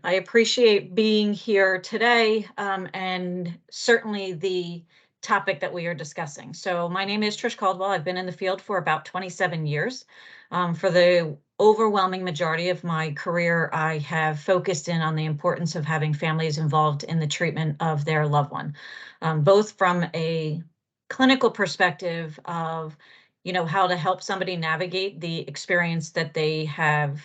I appreciate being here today and certainly the topic that we are discussing. So my name is Trish Caldwell. I've been in the field for about 27 years. For the overwhelming majority of my career, I have focused in on the importance of having families involved in the treatment of their loved one, both from a clinical perspective of, how to help somebody navigate the experience that they have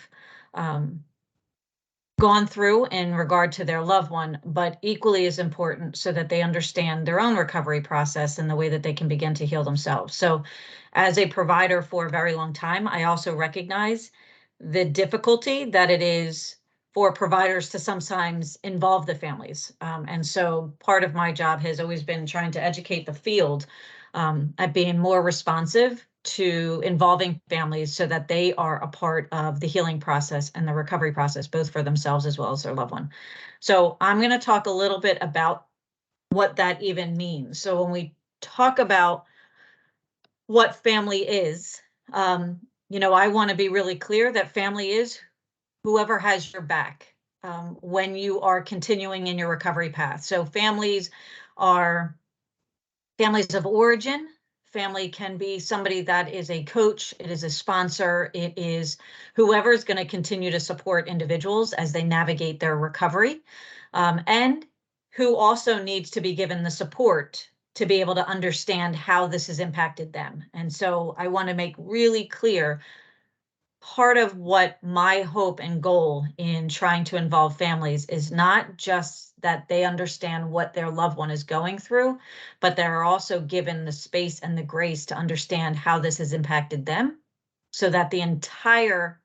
gone through in regard to their loved one, but equally as important so that they understand their own recovery process and the way that they can begin to heal themselves. So as a provider for a very long time, I also recognize the difficulty that it is for providers to sometimes involve the families. And so part of my job has always been trying to educate the field at being more responsive to involving families so that they are a part of the healing process and the recovery process, both for themselves as well as their loved one. So I'm going to talk a little bit about what that even means. So when we talk about what family is, I want to be really clear that family is whoever has your back when you are continuing in your recovery path. So families are families of origin. Family can be somebody that is a coach, it is a sponsor, it is whoever is going to continue to support individuals as they navigate their recovery, and who also needs to be given the support to be able to understand how this has impacted them. And so I want to make really clear part of what my hope and goal in trying to involve families is not just that they understand what their loved one is going through, but they're also given the space and the grace to understand how this has impacted them so that the entire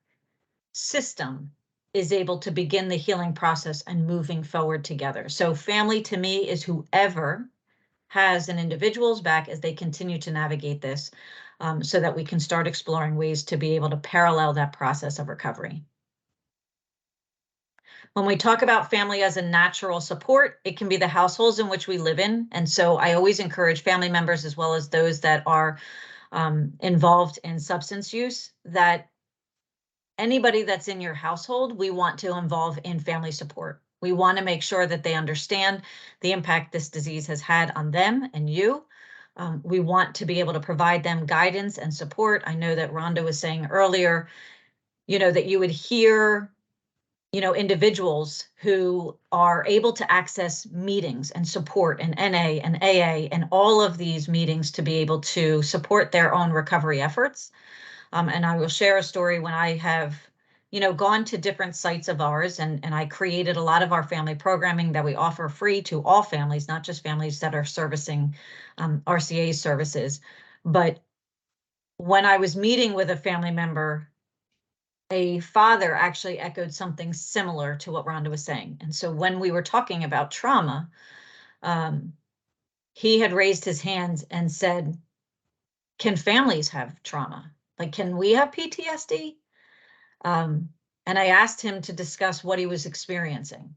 system is able to begin the healing process and moving forward together. So family to me is whoever has an individual's back as they continue to navigate this, so that we can start exploring ways to be able to parallel that process of recovery. When we talk about family as a natural support, it can be the households in which we live in. And so I always encourage family members, as well as those that are involved in substance use, that anybody that's in your household, we want to involve in family support. We want to make sure that they understand the impact this disease has had on them and you. We want to be able to provide them guidance and support. I know that Rhonda was saying earlier, that you would hear, individuals who are able to access meetings and support and NA and AA and all of these meetings to be able to support their own recovery efforts. And I will share a story when I have, gone to different sites of ours and I created a lot of our family programming that we offer free to all families, not just families that are servicing RCA services. But when I was meeting with a family member, a father actually echoed something similar to what Rhonda was saying. And so when we were talking about trauma, he had raised his hands and said, can families have trauma? Like, can we have PTSD? And I asked him to discuss what he was experiencing.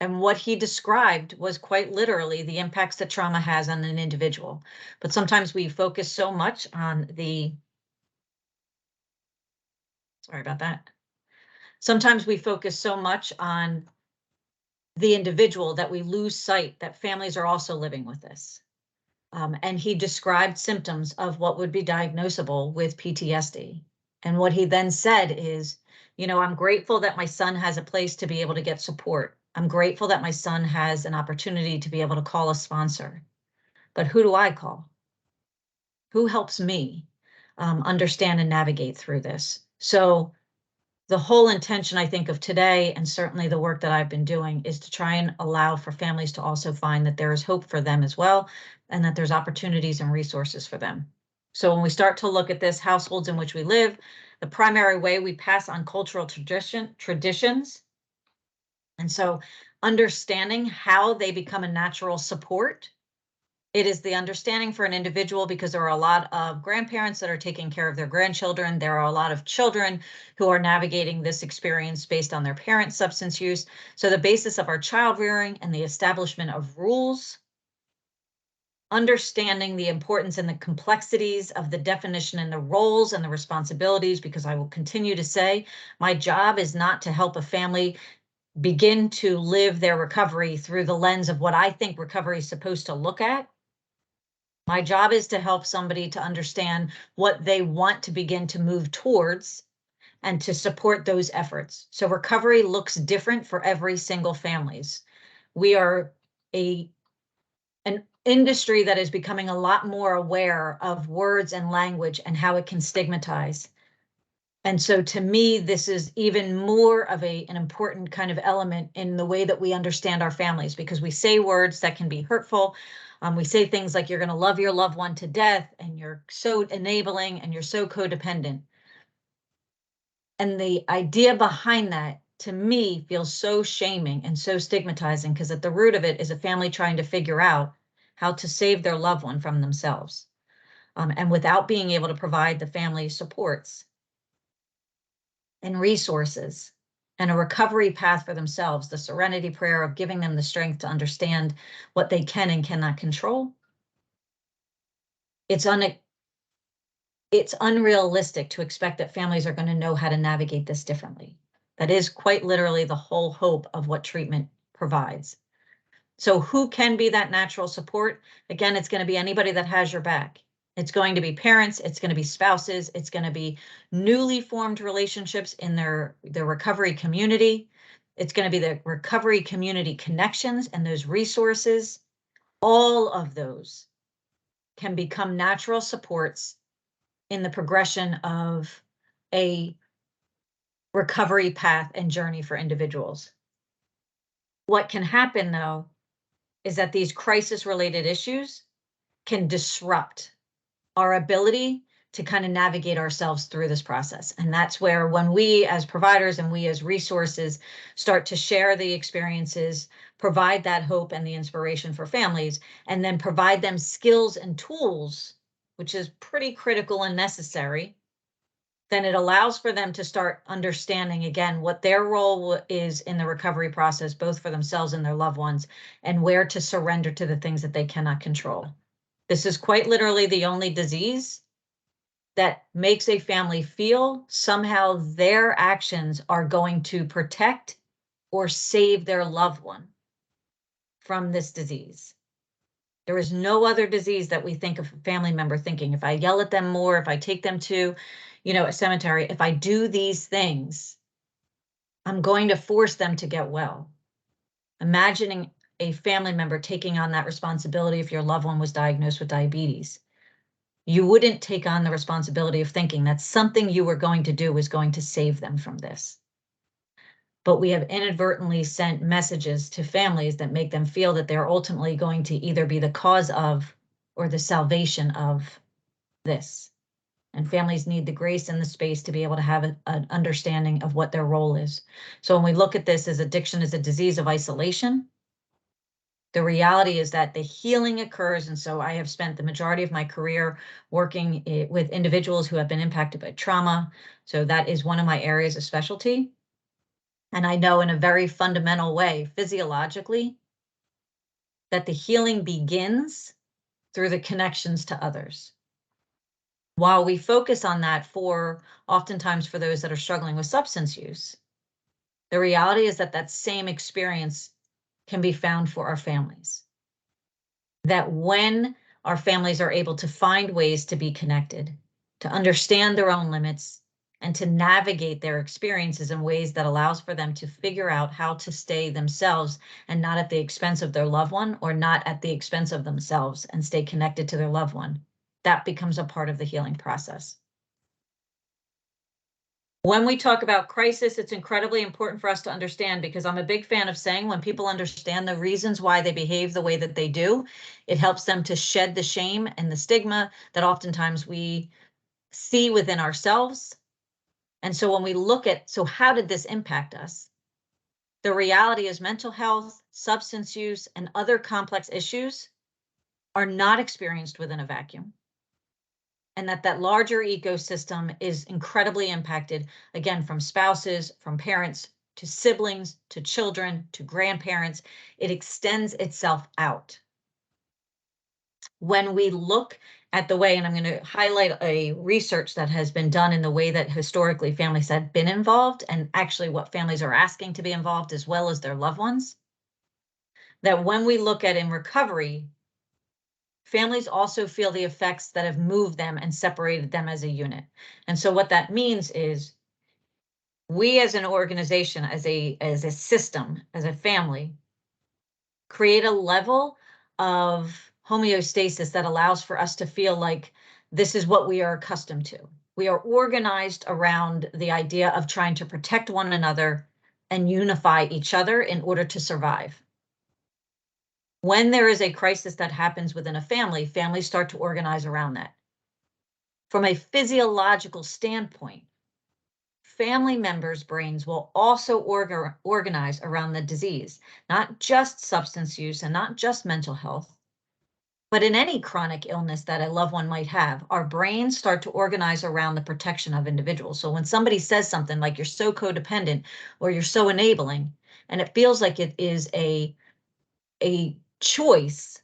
And what he described was quite literally the impacts that trauma has on an individual. But sometimes we focus so much on sorry about that. Sometimes we focus so much on the individual that we lose sight that families are also living with this. And he described symptoms of what would be diagnosable with PTSD. And what he then said is, I'm grateful that my son has a place to be able to get support. I'm grateful that my son has an opportunity to be able to call a sponsor. But who do I call? Who helps me understand and navigate through this? So the whole intention, I think, of today, and certainly the work that I've been doing, is to try and allow for families to also find that there is hope for them as well, and that there's opportunities and resources for them. So when we start to look at this, households in which we live, the primary way we pass on cultural traditions. And so understanding how they become a natural support. It is the understanding for an individual because there are a lot of grandparents that are taking care of their grandchildren. There are a lot of children who are navigating this experience based on their parents' substance use. So the basis of our child rearing and the establishment of rules, understanding the importance and the complexities of the definition and the roles and the responsibilities, because I will continue to say, my job is not to help a family begin to live their recovery through the lens of what I think recovery is supposed to look at. My job is to help somebody to understand what they want to begin to move towards and to support those efforts. So recovery looks different for every single families. We are an industry that is becoming a lot more aware of words and language and how it can stigmatize. And so to me, this is even more of an important kind of element in the way that we understand our families, because we say words that can be hurtful. We say things like, you're going to love your loved one to death, and you're so enabling, and you're so codependent. And the idea behind that, to me, feels so shaming and so stigmatizing, because at the root of it is a family trying to figure out how to save their loved one from themselves. And without being able to provide the family supports and resources and a recovery path for themselves, the serenity prayer of giving them the strength to understand what they can and cannot control. It's unrealistic to expect that families are going to know how to navigate this differently. That is quite literally the whole hope of what treatment provides. So who can be that natural support? Again, it's going to be anybody that has your back. It's going to be parents, it's going to be spouses, it's going to be newly formed relationships in their recovery community. It's going to be the recovery community connections and those resources. All of those can become natural supports in the progression of a recovery path and journey for individuals. What can happen, though, is that these crisis-related issues can disrupt our ability to kind of navigate ourselves through this process. And that's where, when we as providers and we as resources start to share the experiences, provide that hope and the inspiration for families, and then provide them skills and tools, which is pretty critical and necessary, then it allows for them to start understanding, again, what their role is in the recovery process, both for themselves and their loved ones, and where to surrender to the things that they cannot control. This is quite literally the only disease that makes a family feel somehow their actions are going to protect or save their loved one from this disease. There is no other disease that we think of a family member thinking, if I yell at them more, if I take them to, a cemetery, if I do these things, I'm going to force them to get well. Imagining a family member taking on that responsibility if your loved one was diagnosed with diabetes. You wouldn't take on the responsibility of thinking that something you were going to do was going to save them from this. But we have inadvertently sent messages to families that make them feel that they're ultimately going to either be the cause of or the salvation of this. And families need the grace and the space to be able to have an understanding of what their role is. So when we look at this as addiction as a disease of isolation, the reality is that the healing occurs. And so I have spent the majority of my career working with individuals who have been impacted by trauma. So that is one of my areas of specialty. And I know in a very fundamental way, physiologically, that the healing begins through the connections to others. While we focus on that oftentimes for those that are struggling with substance use, the reality is that that same experience can be found for our families. That when our families are able to find ways to be connected, to understand their own limits, and to navigate their experiences in ways that allows for them to figure out how to stay themselves and not at the expense of their loved one, or not at the expense of themselves and stay connected to their loved one, that becomes a part of the healing process. When we talk about crisis, it's incredibly important for us to understand, because I'm a big fan of saying when people understand the reasons why they behave the way that they do, it helps them to shed the shame and the stigma that oftentimes we see within ourselves. And so when we look at, so how did this impact us? The reality is mental health, substance use, and other complex issues are not experienced within a vacuum. And that larger ecosystem is incredibly impacted, again, from spouses, from parents, to siblings, to children, to grandparents. It extends itself out. When we look at the way, and I'm going to highlight a research that has been done in the way that historically families have been involved, and actually what families are asking to be involved as well as their loved ones, that when we look at in recovery, families also feel the effects that have moved them and separated them as a unit. And so what that means is we as an organization, as a system, as a family, create a level of homeostasis that allows for us to feel like this is what we are accustomed to. We are organized around the idea of trying to protect one another and unify each other in order to survive. When there is a crisis that happens within a family, families start to organize around that. From a physiological standpoint, family members' brains will also organize around the disease, not just substance use and not just mental health, but in any chronic illness that a loved one might have, our brains start to organize around the protection of individuals. So when somebody says something like you're so codependent or you're so enabling, and it feels like it is a choice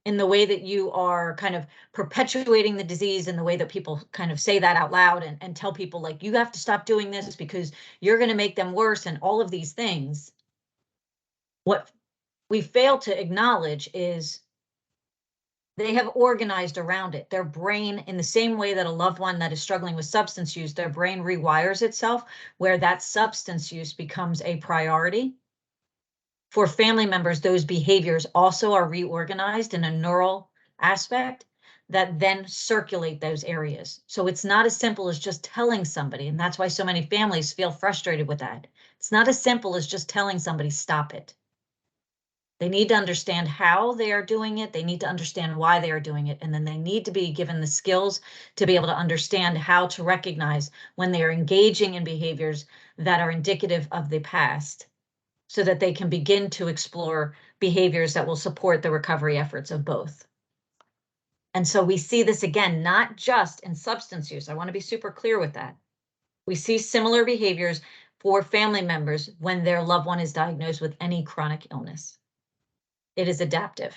in the way that you are kind of perpetuating the disease, in the way that people kind of say that out loud and tell people like, you have to stop doing this because you're going to make them worse and all of these things. What we fail to acknowledge is they have organized around it. Their brain, in the same way that a loved one that is struggling with substance use, their brain rewires itself where that substance use becomes a priority. For family members, those behaviors also are reorganized in a neural aspect that then circulate those areas. So it's not as simple as just telling somebody, and that's why so many families feel frustrated with that. It's not as simple as just telling somebody, stop it. They need to understand how they are doing it. They need to understand why they are doing it. And then they need to be given the skills to be able to understand how to recognize when they are engaging in behaviors that are indicative of the past, so that they can begin to explore behaviors that will support the recovery efforts of both. And so we see this again, not just in substance use. I want to be super clear with that. We see similar behaviors for family members when their loved one is diagnosed with any chronic illness. It is adaptive.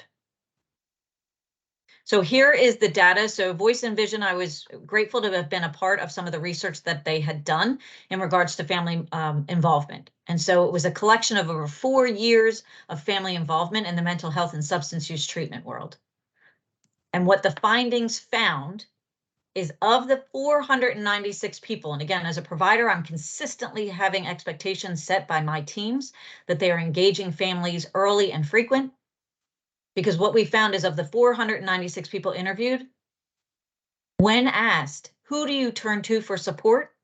So here is the data. So Voice and Vision, I was grateful to have been a part of some of the research that they had done in regards to family involvement. And so it was a collection of over 4 years of family involvement in the mental health and substance use treatment world. And what the findings found is of the 496 people, and again, as a provider, I'm consistently having expectations set by my teams that they are engaging families early and frequent. Because what we found is of the 496 people interviewed, when asked, who do you turn to for support?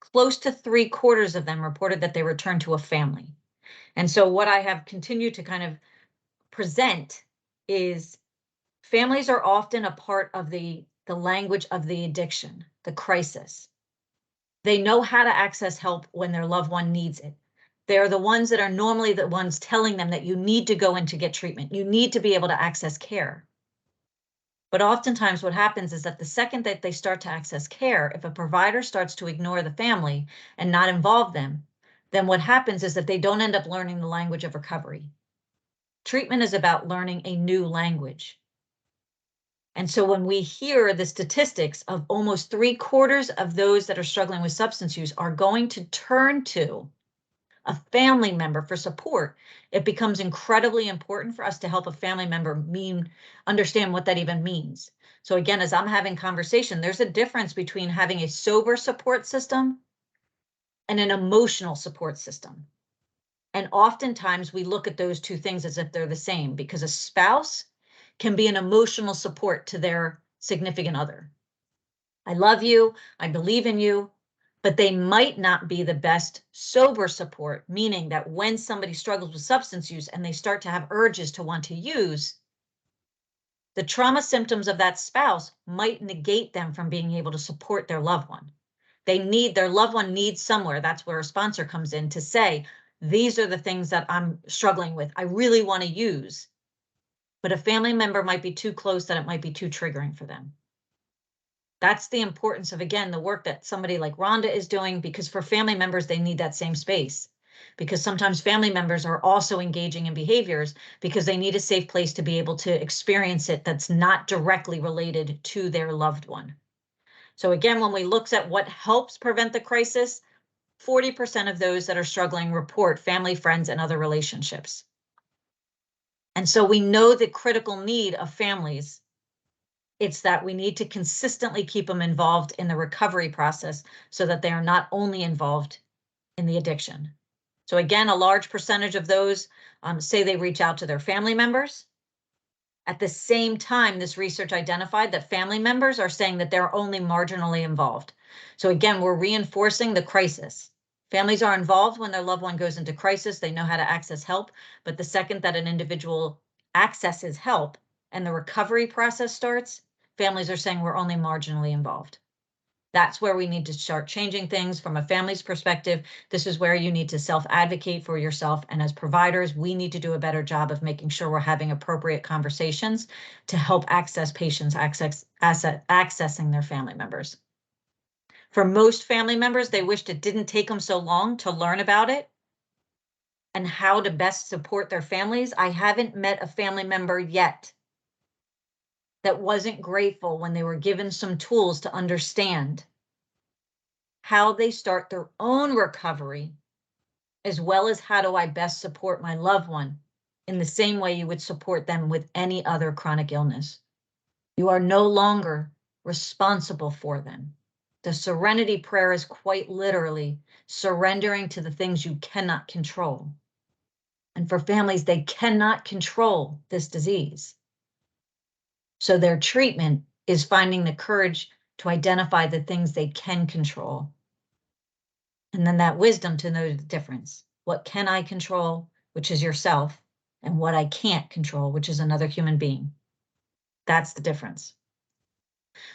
Close to 3/4 of them reported that they returned to a family. And so what I have continued to kind of present is families are often a part of the language of the addiction, the crisis. They know how to access help when their loved one needs it. They're the ones that are normally the ones telling them that you need to go in to get treatment. You need to be able to access care. But oftentimes what happens is that the second that they start to access care, if a provider starts to ignore the family and not involve them, then what happens is that they don't end up learning the language of recovery. Treatment is about learning a new language. And so when we hear the statistics of almost 3/4 of those that are struggling with substance use are going to turn to a family member for support, it becomes incredibly important for us to help a family member understand what that even means. So again, as I'm having conversation, there's a difference between having a sober support system and an emotional support system. And oftentimes we look at those two things as if they're the same, because a spouse can be an emotional support to their significant other. I love you, I believe in you, but they might not be the best sober support, meaning that when somebody struggles with substance use and they start to have urges to want to use, the trauma symptoms of that spouse might negate them from being able to support their loved one. Their loved one needs somewhere, that's where a sponsor comes in to say, these are the things that I'm struggling with, I really want to use. But a family member might be too close that it might be too triggering for them. That's the importance of, again, the work that somebody like Rhonda is doing, because for family members, they need that same space. because sometimes family members are also engaging in behaviors because they need a safe place to be able to experience it that's not directly related to their loved one. So again, when we look at what helps prevent the crisis, 40% of those that are struggling report family, friends, and other relationships. And so we know the critical need of families. It's that we need to consistently keep them involved in the recovery process so that they are not only involved in the addiction. So again, a large percentage of those say they reach out to their family members. At the same time, this research identified that family members are saying that they're only marginally involved. So again, we're reinforcing the crisis. Families are involved when their loved one goes into crisis. They know how to access help. But the second that an individual accesses help and the recovery process starts, families are saying we're only marginally involved. That's where we need to start changing things from a family's perspective. This is where you need to self-advocate for yourself. And as providers, we need to do a better job of making sure we're having appropriate conversations to help access patients accessing their family members. For most family members, they wished it didn't take them so long to learn about it and how to best support their families. I haven't met a family member yet that wasn't grateful when they were given some tools to understand how they start their own recovery, as well as how do I best support my loved one in the same way you would support them with any other chronic illness. You are no longer responsible for them. The serenity prayer is quite literally surrendering to the things you cannot control. And for families, they cannot control this disease. So their treatment is finding the courage to identify the things they can control. And then that wisdom to know the difference. What can I control, which is yourself, and what I can't control, which is another human being. That's the difference.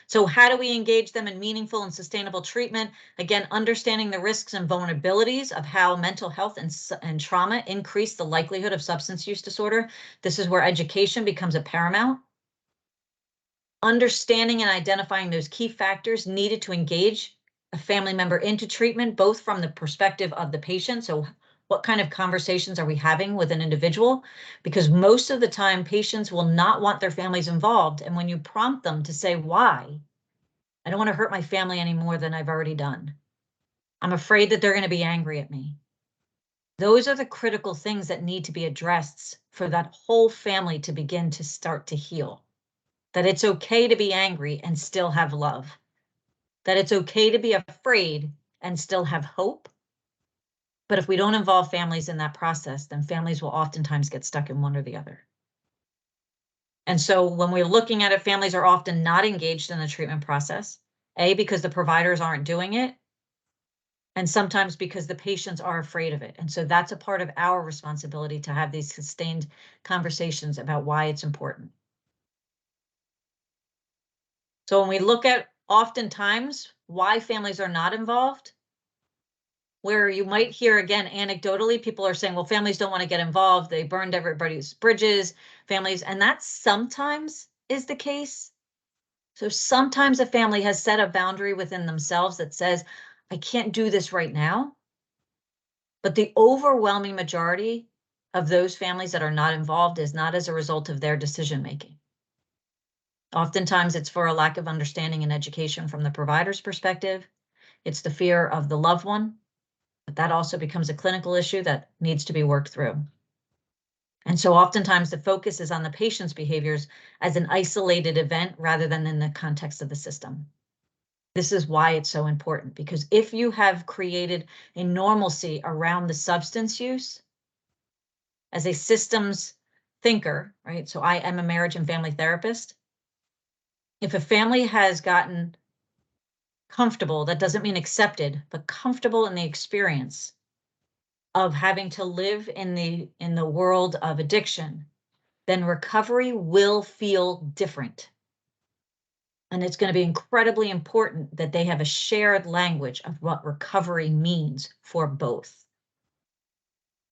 So how do we engage them in meaningful and sustainable treatment? Again, understanding the risks and vulnerabilities of how mental health and trauma increase the likelihood of substance use disorder. This is where education becomes a paramount. Understanding and identifying those key factors needed to engage a family member into treatment, both from the perspective of the patient. So what kind of conversations are we having with an individual? Because most of the time patients will not want their families involved. And when you prompt them to say why, I don't want to hurt my family any more than I've already done. I'm afraid that they're going to be angry at me. Those are the critical things that need to be addressed for that whole family to begin to start to heal. That it's okay to be angry and still have love. That it's okay to be afraid and still have hope. But if we don't involve families in that process, then families will oftentimes get stuck in one or the other. And so when we're looking at it, families are often not engaged in the treatment process, because the providers aren't doing it, and sometimes because the patients are afraid of it. And so that's a part of our responsibility to have these sustained conversations about why it's important. So when we look at oftentimes why families are not involved, where you might hear again anecdotally, people are saying, well, families don't want to get involved. They burned everybody's bridges, families, and that sometimes is the case. So sometimes a family has set a boundary within themselves that says, I can't do this right now. But the overwhelming majority of those families that are not involved is not as a result of their decision making. Oftentimes it's for a lack of understanding and education from the provider's perspective. It's the fear of the loved one, but that also becomes a clinical issue that needs to be worked through. And so oftentimes the focus is on the patient's behaviors as an isolated event rather than in the context of the system. This is why it's so important, because if you have created a normalcy around the substance use as a systems thinker, right? So I am a marriage and family therapist. If a family has gotten comfortable, that doesn't mean accepted, but comfortable in the experience of having to live in the world of addiction, then recovery will feel different. And it's going to be incredibly important that they have a shared language of what recovery means for both.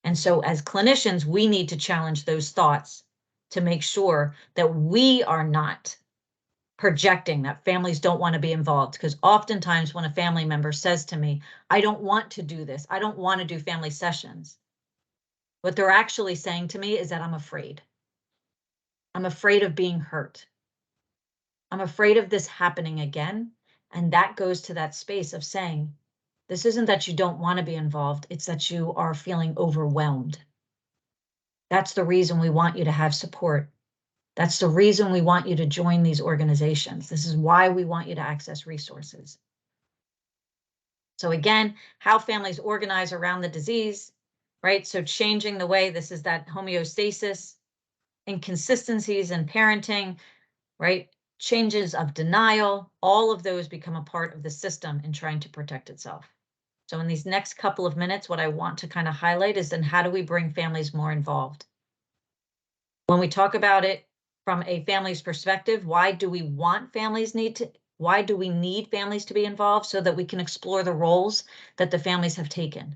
And so as clinicians, we need to challenge those thoughts to make sure that we are not projecting that families don't want to be involved. Because oftentimes when a family member says to me, I don't want to do this, I don't want to do family sessions, what they're actually saying to me is that I'm afraid. I'm afraid of being hurt. I'm afraid of this happening again. And that goes to that space of saying, this isn't that you don't want to be involved, it's that you are feeling overwhelmed. That's the reason we want you to have support. That's the reason we want you to join these organizations. This is why we want you to access resources. So again, how families organize around the disease, right? So changing the way, this is that homeostasis, inconsistencies in parenting, right? Changes of denial, all of those become a part of the system in trying to protect itself. So in these next couple of minutes, what I want to kind of highlight is then how do we bring families more involved? When we talk about it from a family's perspective, why do we want families why do we need families to be involved? So that we can explore the roles that the families have taken.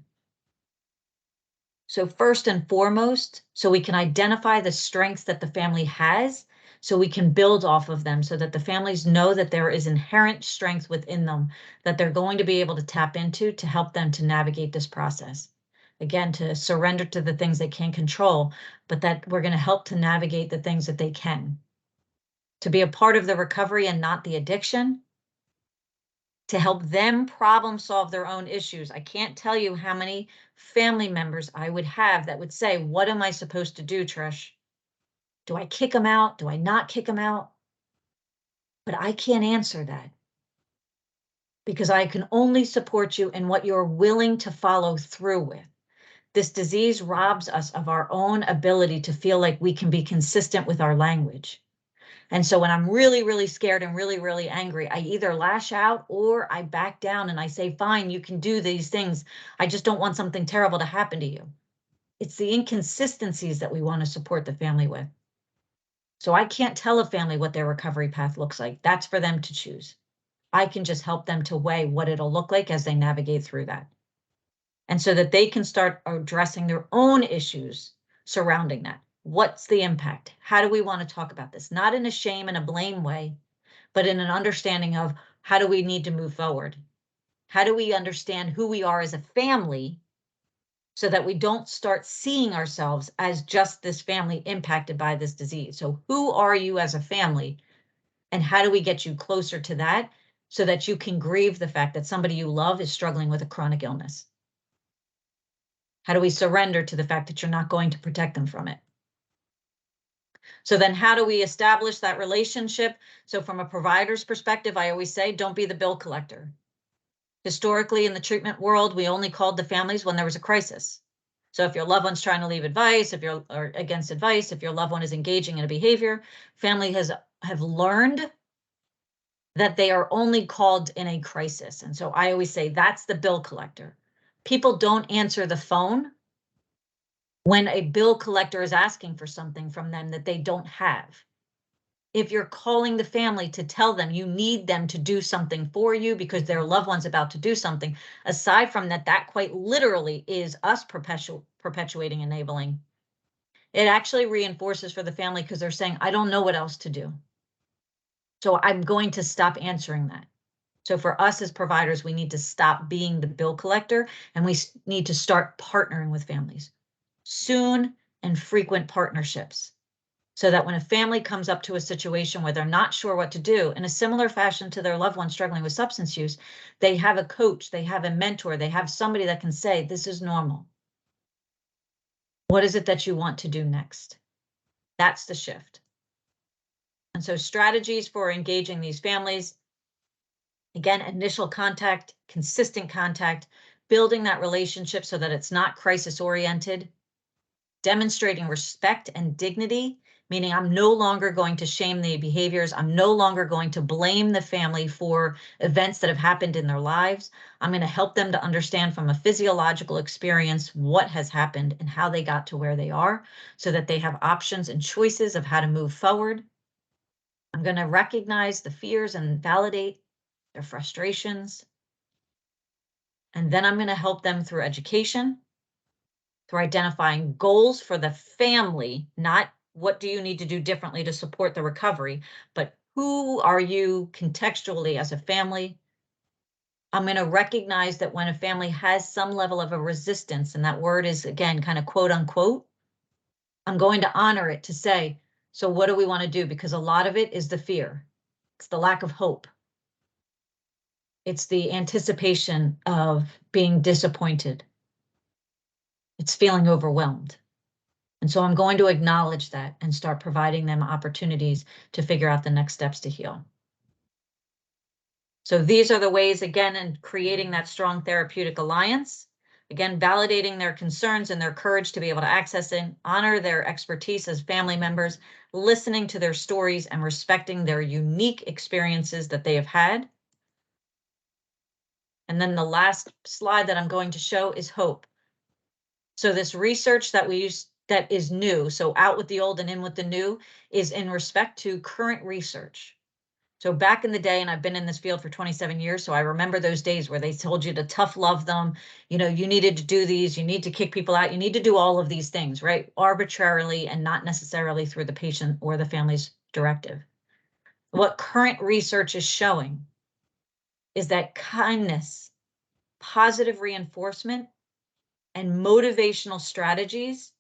So first and foremost, so we can identify the strengths that the family has, so we can build off of them, so that the families know that there is inherent strength within them that they're going to be able to tap into to help them to navigate this process. Again, to surrender to the things they can't control, but that we're going to help to navigate the things that they can. To be a part of the recovery and not the addiction. To help them problem solve their own issues. I can't tell you how many family members I would have that would say, what am I supposed to do, Trish? Do I kick them out? Do I not kick them out? But I can't answer that. Because I can only support you in what you're willing to follow through with. This disease robs us of our own ability to feel like we can be consistent with our language. And so when I'm really, really scared and really, really angry, I either lash out or I back down and I say, fine, you can do these things. I just don't want something terrible to happen to you. It's the inconsistencies that we want to support the family with. So I can't tell a family what their recovery path looks like. That's for them to choose. I can just help them to weigh what it'll look like as they navigate through that. And so that they can start addressing their own issues surrounding that. What's the impact? How do we want to talk about this? Not in a shame and a blame way, but in an understanding of how do we need to move forward? How do we understand who we are as a family so that we don't start seeing ourselves as just this family impacted by this disease? So who are you as a family? And how do we get you closer to that so that you can grieve the fact that somebody you love is struggling with a chronic illness? How do we surrender to the fact that you're not going to protect them from it? So then how do we establish that relationship? So from a provider's perspective, I always say, don't be the bill collector. Historically, in the treatment world, we only called the families when there was a crisis. So if your loved one's trying to leave advice, if you're against advice, if your loved one is engaging in a behavior, family have learned that they are only called in a crisis. And so I always say that's the bill collector. People don't answer the phone when a bill collector is asking for something from them that they don't have. If you're calling the family to tell them you need them to do something for you because their loved one's about to do something, aside from that, that quite literally is us perpetuating enabling. It actually reinforces for the family because they're saying, I don't know what else to do. So I'm going to stop answering that. So for us as providers, we need to stop being the bill collector and we need to start partnering with families. Soon and frequent partnerships. So that when a family comes up to a situation where they're not sure what to do, in a similar fashion to their loved one struggling with substance use, they have a coach, they have a mentor, they have somebody that can say, this is normal. What is it that you want to do next? That's the shift. And so strategies for engaging these families, again, initial contact, consistent contact, building that relationship so that it's not crisis oriented, demonstrating respect and dignity, meaning I'm no longer going to shame the behaviors. I'm no longer going to blame the family for events that have happened in their lives. I'm going to help them to understand from a physiological experience what has happened and how they got to where they are so that they have options and choices of how to move forward. I'm going to recognize the fears and validate their frustrations. And then I'm going to help them through education, through identifying goals for the family, not what do you need to do differently to support the recovery, but Who are you contextually as a family? I'm going to recognize that when a family has some level of a resistance, and that word is, again, kind of quote unquote, I'm going to honor it to say, so what do we want to do? Because a lot of it is the fear. It's the lack of hope. It's the anticipation of being disappointed. It's feeling overwhelmed. And so I'm going to acknowledge that and start providing them opportunities to figure out the next steps to heal. So these are the ways, again, in creating that strong therapeutic alliance, again, validating their concerns and their courage to be able to access and honor their expertise as family members, listening to their stories and respecting their unique experiences that they have had. And then the last slide that I'm going to show is hope. So this research that we use that is new, so out with the old and in with the new, is in respect to current research. So back in the day, and I've been in this field for 27 years, so I remember those days where they told you to tough love them, you know, you needed to do these, you need to kick people out, you need to do all of these things, right? Arbitrarily and not necessarily through the patient or the family's directive. What current research is showing is that kindness, positive reinforcement, and motivational strategies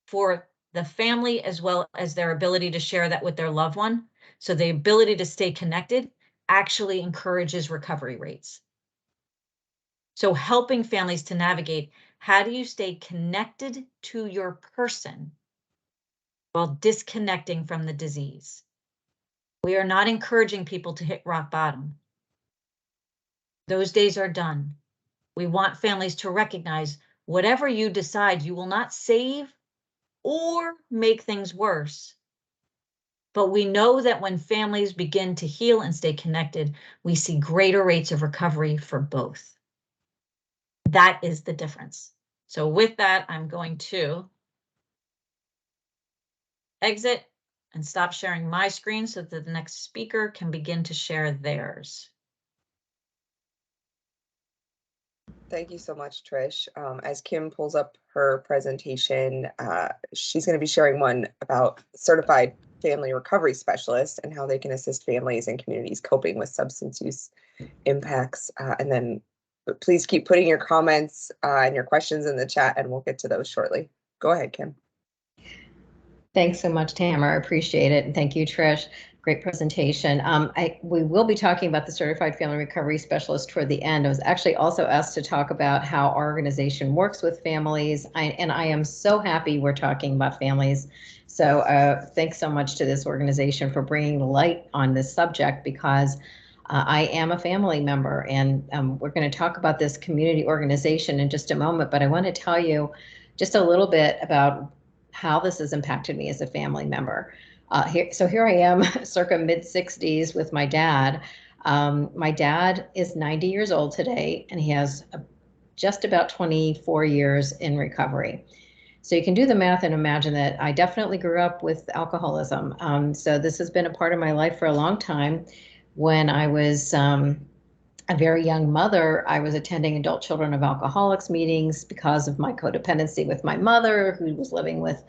for the family as well as their ability to share that with their loved one. So the ability to stay connected actually encourages recovery rates. So helping families to navigate, how do you stay connected to your person while disconnecting from the disease? We are not encouraging people to hit rock bottom. Those days are done. We want families to recognize whatever you decide, you will not save or make things worse. But we know that when families begin to heal and stay connected, we see greater rates of recovery for both. That is the difference. So with that, I'm going to exit and stop sharing my screen so that the next speaker can begin to share theirs. Thank you so much, Trish. As Kim pulls up her presentation, she's going to be sharing one about certified family recovery specialists and how they can assist families and communities coping with substance use impacts. And then please keep putting your comments and your questions in the chat, and we'll get to those shortly. Go ahead, Kim. Thanks so much, Tamara. I appreciate it. And thank you, Trish. Great presentation. We will be talking about the Certified Family Recovery Specialist toward the end. I was actually also asked to talk about how our organization works with families. And I am so happy we're talking about families. So thanks so much to this organization for bringing light on this subject, because I am a family member, and we're going to talk about this community organization in just a moment. But I want to tell you just a little bit about how this has impacted me as a family member. So here I am, circa mid-60s with my dad. My dad is 90 years old today, and he has just about 24 years in recovery. So you can do the math and imagine that I definitely grew up with alcoholism. So this has been a part of my life for a long time. When I was a very young mother, I was attending adult children of alcoholics meetings because of my codependency with my mother, who was living with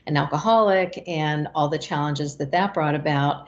an alcoholic, and all the challenges that that brought about.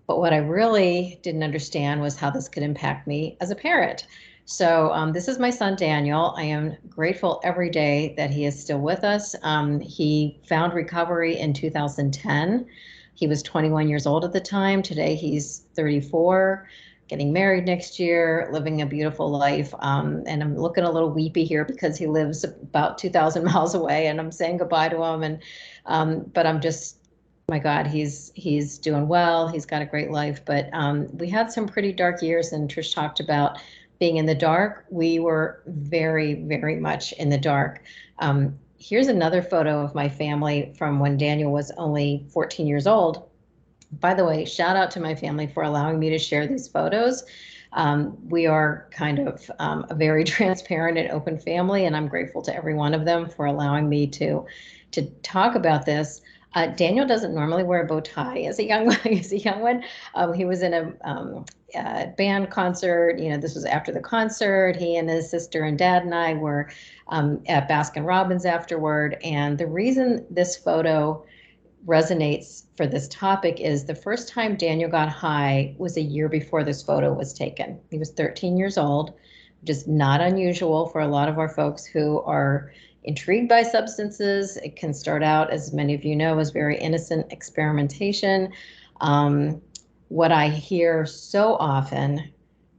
But what I really didn't understand was how this could impact me as a parent. So this is my son, Daniel. I am grateful every day that he is still with us. He found recovery in 2010. He was 21 years old at the time. Today he's 34, getting married next year, living a beautiful life. And I'm looking a little weepy here because he lives about 2,000 miles away, and I'm saying goodbye to him. And but I'm just, my God, he's doing well. He's got a great life. But we had some pretty dark years, and Trish talked about being in the dark. We were very, very much in the dark. Here's another photo of my family from when Daniel was only 14 years old. By the way, shout out to my family for allowing me to share these photos. We are kind of a very transparent and open family, and I'm grateful to every one of them for allowing me to talk about this. Daniel doesn't normally wear a bow tie as a young one. He was in a band concert. You know, this was after the concert. He and his sister and dad and I were at Baskin Robbins afterward. And the reason this photo resonates for this topic is the first time Daniel got high was a year before this photo was taken. He was 13 years old, which is not unusual for a lot of our folks who are intrigued by substances. It can start out, as many of you know, as very innocent experimentation. What I hear so often,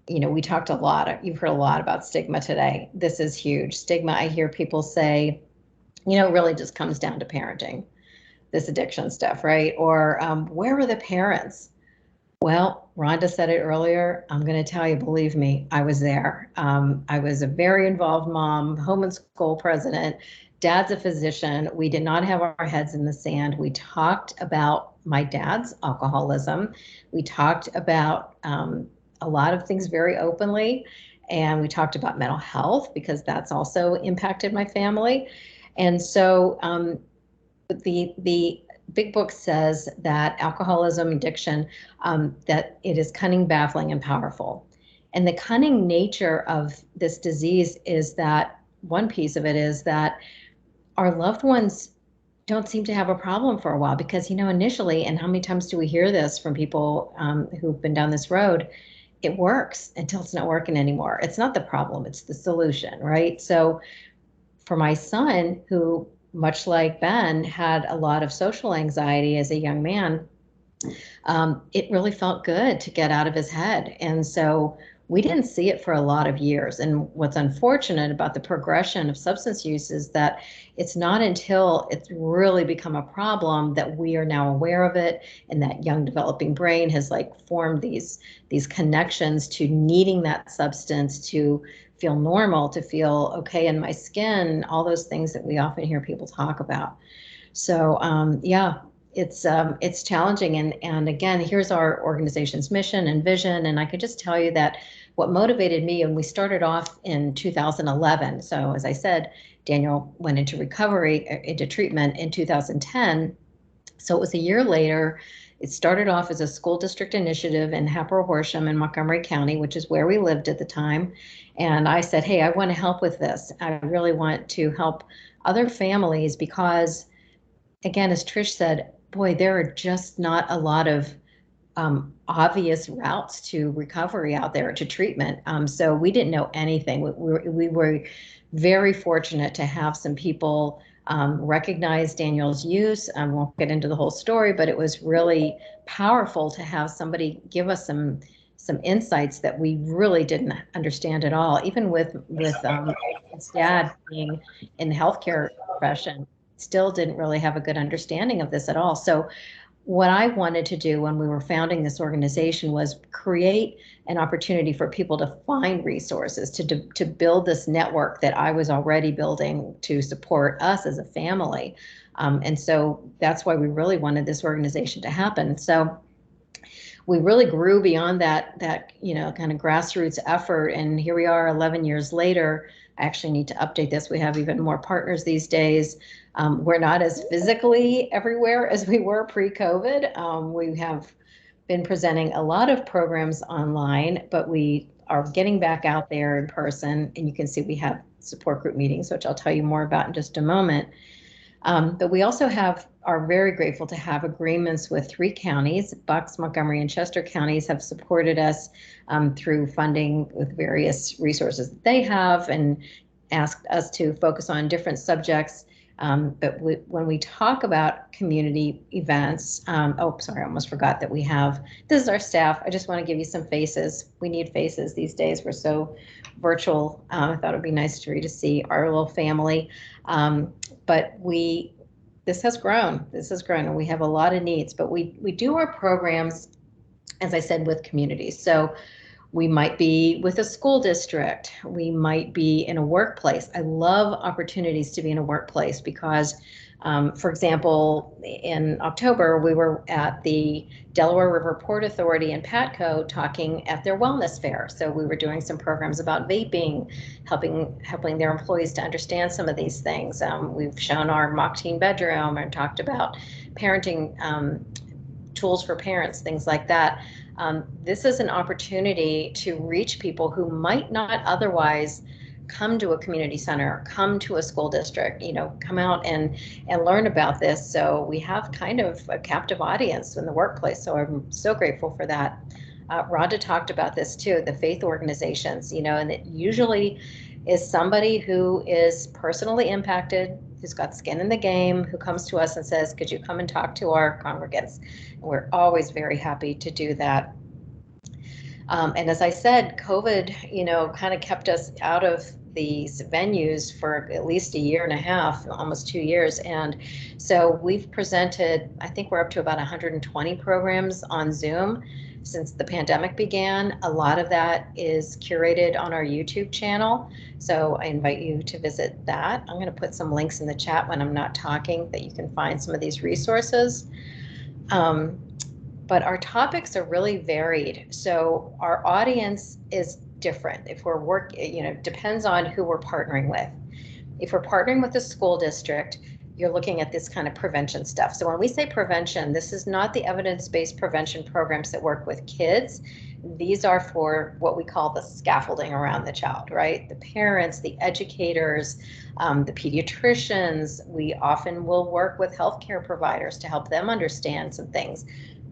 you know, we talked a lot, you've heard a lot about stigma today. This is huge. Stigma, I hear people say, you know, it really just comes down to parenting, this addiction stuff, right? Or where were the parents? Well, Rhonda said it earlier. I'm going to tell you, believe me, I was there. I was a very involved mom, home and school president. Dad's a physician. We did not have our heads in the sand. We talked about my dad's alcoholism. We talked about a lot of things very openly. And we talked about mental health because that's also impacted my family. And so the Big Book says that alcoholism, addiction, that it is cunning, baffling, and powerful. And the cunning nature of this disease is that one piece of it is that our loved ones don't seem to have a problem for a while because, you know, initially, and how many times do we hear this from people who've been down this road? It works until it's not working anymore. It's not the problem, it's the solution, right? So for my son, who much like Ben, had a lot of social anxiety as a young man, it really felt good to get out of his head. And so we didn't see it for a lot of years. And what's unfortunate about the progression of substance use is that it's not until it's really become a problem that we are now aware of it, and that young developing brain has like formed these connections to needing that substance to feel normal, to feel okay in my skin, all those things that we often hear people talk about. So yeah, it's challenging. And again, here's our organization's mission and vision. And I could just tell you that what motivated me, and we started off in 2011. So as I said, Daniel went into recovery, into treatment in 2010. So it was a year later. It started off as a school district initiative in Happer-Horsham in Montgomery County, which is where we lived at the time. And I said, hey, I want to help with this. I really want to help other families because, again, as Trish said, boy, there are just not a lot of obvious routes to recovery out there, to treatment. So we didn't know anything. We were very fortunate to have some people recognize Daniel's use. I won't get into the whole story, but it was really powerful to have somebody give us some insights that we really didn't understand at all. Even with his dad being in the healthcare profession, still didn't really have a good understanding of this at all. So what I wanted to do when we were founding this organization was create an opportunity for people to find resources, to build this network that I was already building to support us as a family. And so that's why we really wanted this organization to happen. So we really grew beyond that you know, kind of grassroots effort. And here we are 11 years later. I actually need to update this. We have even more partners these days. We're not as physically everywhere as we were pre-COVID. We have been presenting a lot of programs online, but we are getting back out there in person. And you can see we have support group meetings, which I'll tell you more about in just a moment. But we also are very grateful to have agreements with 3 counties. Bucks, Montgomery, and Chester counties have supported us through funding with various resources that they have and asked us to focus on different subjects. But when we talk about community events, oh, sorry, I almost forgot that we have, this is our staff. I just want to give you some faces. We need faces these days. We're so virtual. I thought it'd be nice for you to see our little family. But this has grown, and we have a lot of needs, but we do our programs, as I said, with communities. So we might be with a school district, we might be in a workplace. I love opportunities to be in a workplace because, for example, in October, we were at the Delaware River Port Authority in Patco talking at their wellness fair. So we were doing some programs about vaping, helping their employees to understand some of these things. We've shown our mock teen bedroom and talked about parenting tools for parents, things like that. This is an opportunity to reach people who might not otherwise come to a community center, come to a school district, come out and learn about this. So we have kind of a captive audience in the workplace. So I'm so grateful for that. Rhonda talked about this too, the faith organizations, and it usually is somebody who is personally impacted, who's got skin in the game, who comes to us and says, could you come and talk to our congregants? And we're always very happy to do that. And as I said, COVID, kind of kept us out of these venues for at least a year and a half, almost 2 years. And so we've presented, I think we're up to about 120 programs on Zoom since the pandemic began. A lot of that is curated on our YouTube channel. So I invite you to visit that. I'm going to put some links in the chat when I'm not talking that you can find some of these resources. But our topics are really varied. So our audience is different. If we're depends on who we're partnering with. If we're partnering with a school district, you're looking at this kind of prevention stuff. So when we say prevention, this is not the evidence-based prevention programs that work with kids. These are for what we call the scaffolding around the child, right? The parents, the educators, the pediatricians. We often will work with healthcare providers to help them understand some things.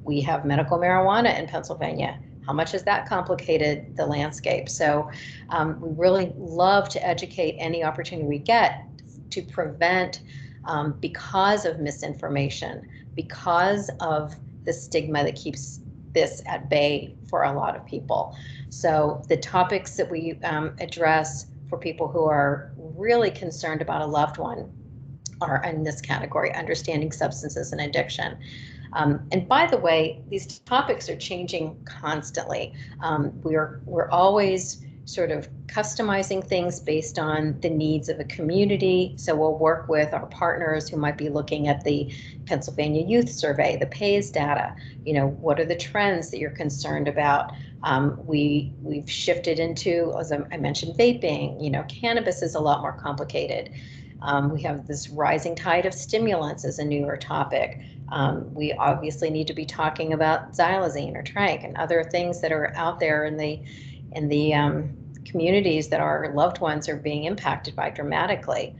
We have medical marijuana in Pennsylvania. How much has that complicated the landscape? So we really love to educate any opportunity we get to prevent because of misinformation, because of the stigma that keeps this at bay for a lot of people. So the topics that we address for people who are really concerned about a loved one are in this category: understanding substances and addiction. And by the way, these topics are changing constantly. We're always sort of customizing things based on the needs of a community. So we'll work with our partners who might be looking at the Pennsylvania Youth Survey, the PAYS data. What are the trends that you're concerned about? We've shifted into, as I mentioned, vaping. Cannabis is a lot more complicated. We have this rising tide of stimulants as a newer topic. We obviously need to be talking about xylazine or tranq and other things that are out there in the communities that our loved ones are being impacted by dramatically.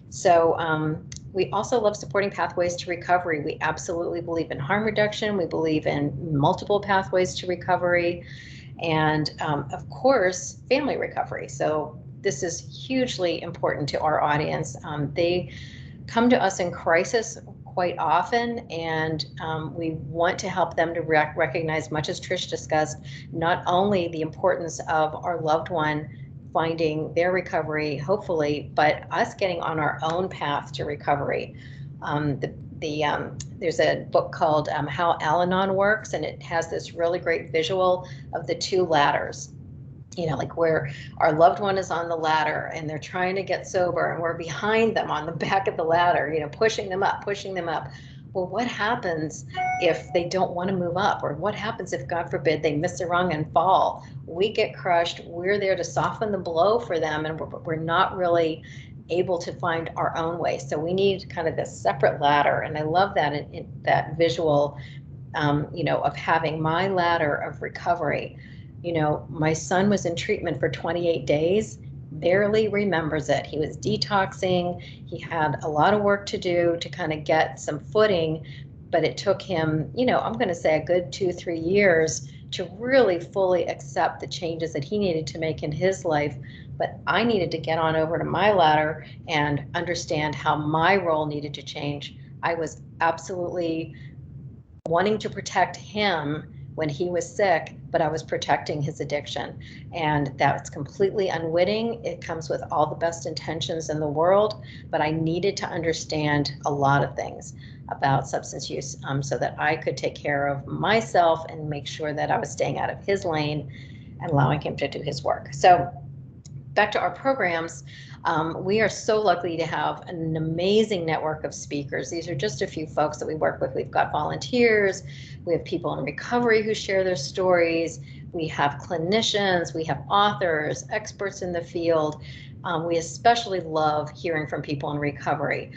So we also love supporting pathways to recovery. We absolutely believe in harm reduction. We believe in multiple pathways to recovery, and of course, family recovery. So this is hugely important to our audience. They come to us in crisis quite often, and we want to help them to recognize, much as Trish discussed, not only the importance of our loved one finding their recovery, hopefully, but us getting on our own path to recovery. There's a book called How Al-Anon Works, and it has this really great visual of the two ladders. Like where our loved one is on the ladder and they're trying to get sober and we're behind them on the back of the ladder, pushing them up. Well, what happens if they don't want to move up? Or what happens if, God forbid, they miss a rung and fall? We get crushed. We're there to soften the blow for them, and we're not really able to find our own way. So we need kind of this separate ladder. And I love that in that visual, of having my ladder of recovery. My son was in treatment for 28 days, barely remembers it. He was detoxing. He had a lot of work to do to kind of get some footing, but it took him, I'm going to say a good 2-3 years to really fully accept the changes that he needed to make in his life. But I needed to get on over to my ladder and understand how my role needed to change. I was absolutely wanting to protect him when he was sick, but I was protecting his addiction. And that's completely unwitting. It comes with all the best intentions in the world, but I needed to understand a lot of things about substance use so that I could take care of myself and make sure that I was staying out of his lane and allowing him to do his work. So back to our programs. We are so lucky to have an amazing network of speakers. These are just a few folks that we work with. We've got volunteers, we have people in recovery who share their stories, we have clinicians, we have authors, experts in the field. We especially love hearing from people in recovery.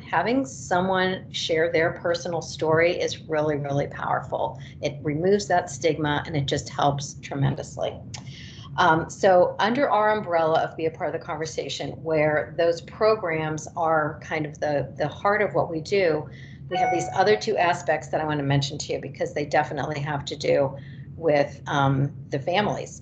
Having someone share their personal story is really, really powerful. It removes that stigma and it just helps tremendously. So under our umbrella of Be a Part of the Conversation, where those programs are kind of the heart of what we do, we have these other two aspects that I want to mention to you because they definitely have to do with the families.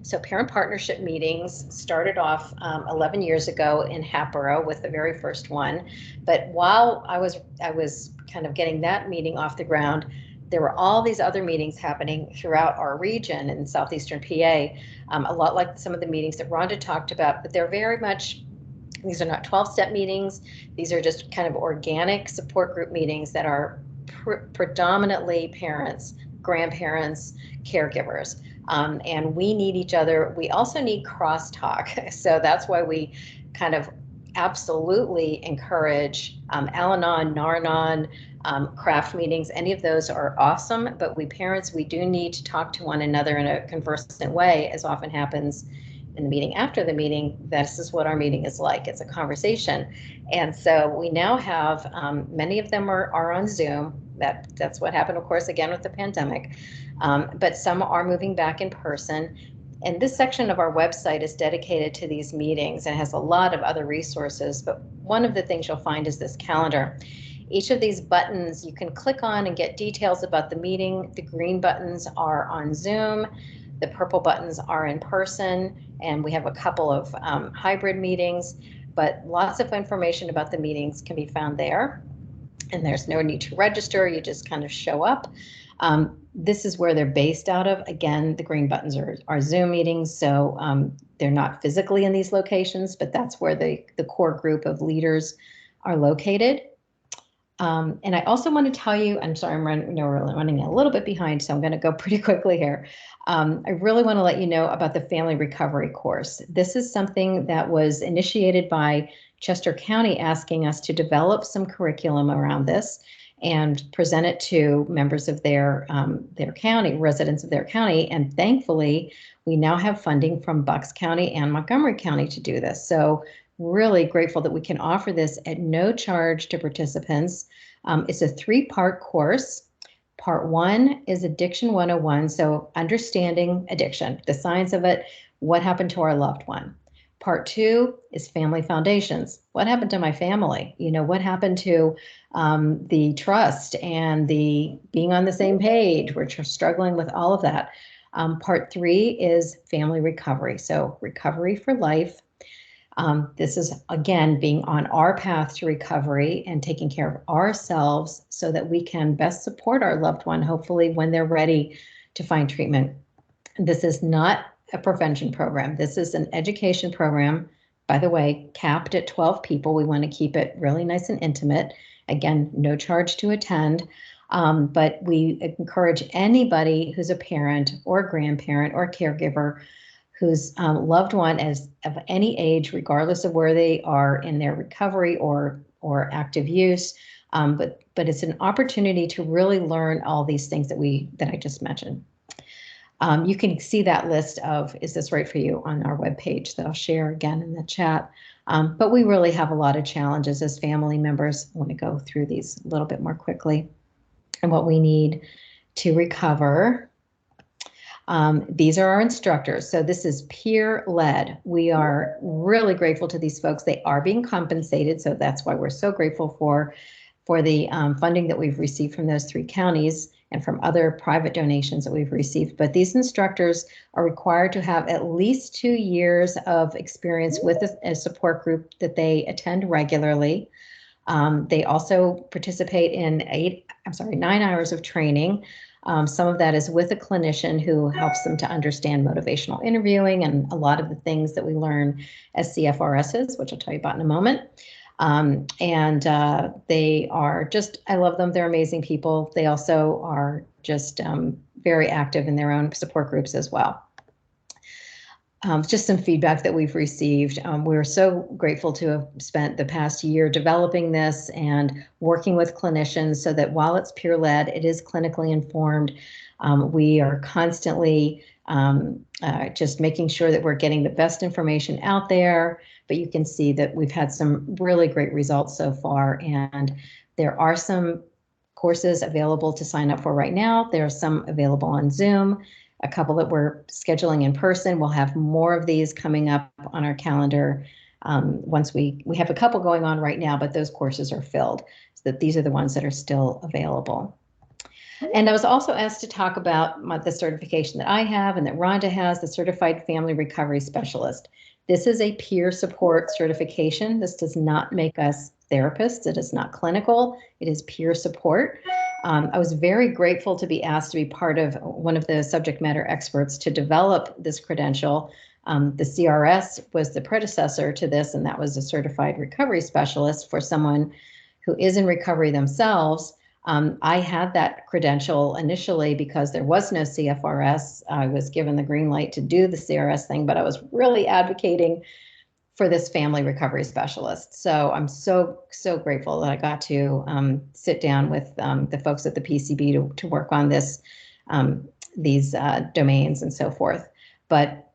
So parent partnership meetings started off 11 years ago in Hatboro with the very first one. But while I was kind of getting that meeting off the ground, there were all these other meetings happening throughout our region in southeastern PA, a lot like some of the meetings that Rhonda talked about, but they're very much, these are not 12-step meetings. These are just kind of organic support group meetings that are predominantly parents, grandparents, caregivers. And we need each other. We also need crosstalk. So that's why we kind of absolutely encourage Al-Anon, Nar-Anon, craft meetings. Any of those are awesome, but we parents, we do need to talk to one another in a conversant way, as often happens in the meeting after the meeting. This is what our meeting is like. It's a conversation. And so we now have, many of them are on Zoom. That's what happened, of course, again with the pandemic. But some are moving back in person. And this section of our website is dedicated to these meetings and has a lot of other resources. But one of the things you'll find is this calendar. Each of these buttons you can click on and get details about the meeting. The green buttons are on Zoom. The purple buttons are in person. And we have a couple of hybrid meetings, but lots of information about the meetings can be found there. And there's no need to register. You just kind of show up. This is where they're based out of. Again, the green buttons are Zoom meetings, so they're not physically in these locations, but that's where the core group of leaders are located. And I also want to tell you, I'm sorry, we're running a little bit behind, so I'm going to go pretty quickly here. I really want to let you know about the family recovery course. This is something that was initiated by Chester County, asking us to develop some curriculum around this and present it to members of their county, residents of their county. And thankfully, we now have funding from Bucks County and Montgomery County to do this. So really grateful that we can offer this at no charge to participants. It's a 3-part course. Part 1 is Addiction 101. So understanding addiction, the science of it, what happened to our loved one. Part 2 is family foundations. What happened to my family? You know, what happened to the trust and the being on the same page? We're struggling with all of that. Part 3 is family recovery. So recovery for life. This is, again, being on our path to recovery and taking care of ourselves so that we can best support our loved one, hopefully when they're ready to find treatment. This is not a prevention program. This is an education program, by the way, capped at 12 people. We want to keep it really nice and intimate. Again, no charge to attend, but we encourage anybody who's a parent or a grandparent or a caregiver whose loved one is of any age, regardless of where they are in their recovery or active use. But it's an opportunity to really learn all these things that I just mentioned. You can see that list of Is This Right For You on our webpage that I'll share again in the chat. But we really have a lot of challenges as family members. I want to go through these a little bit more quickly and what we need to recover. These are our instructors. So this is peer-led. We are really grateful to these folks. They are being compensated, so that's why we're so grateful for the funding that we've received from those 3 counties and from other private donations that we've received. But these instructors are required to have at least 2 years of experience with a support group that they attend regularly. They also participate in 9 hours of training. Some of that is with a clinician who helps them to understand motivational interviewing and a lot of the things that we learn as CFRSs, which I'll tell you about in a moment. They are just, I love them. They're amazing people. They also are just very active in their own support groups as well. Just some feedback that we've received. We're so grateful to have spent the past year developing this and working with clinicians so that while it's peer-led, it is clinically informed. We are constantly just making sure that we're getting the best information out there, but you can see that we've had some really great results so far, and there are some courses available to sign up for right now. There are some available on Zoom. a couple that we're scheduling in person. We'll have more of these coming up on our calendar. Once we have a couple going on right now, but those courses are filled, so that these are the ones that are still available. And I was also asked to talk about the certification that I have and that Rhonda has, the Certified Family Recovery Specialist. This is a peer support certification. This does not make us therapists. It is not clinical. It is peer support. I was very grateful to be asked to be part of one of the subject matter experts to develop this credential. The CRS was the predecessor to this, and that was a certified recovery specialist for someone who is in recovery themselves. I had that credential initially because there was no CFRS. I was given the green light to do the CRS thing, but I was really advocating for this family recovery specialist. So I'm so grateful that I got to sit down with the folks at the PCB to work on this, these domains and so forth. But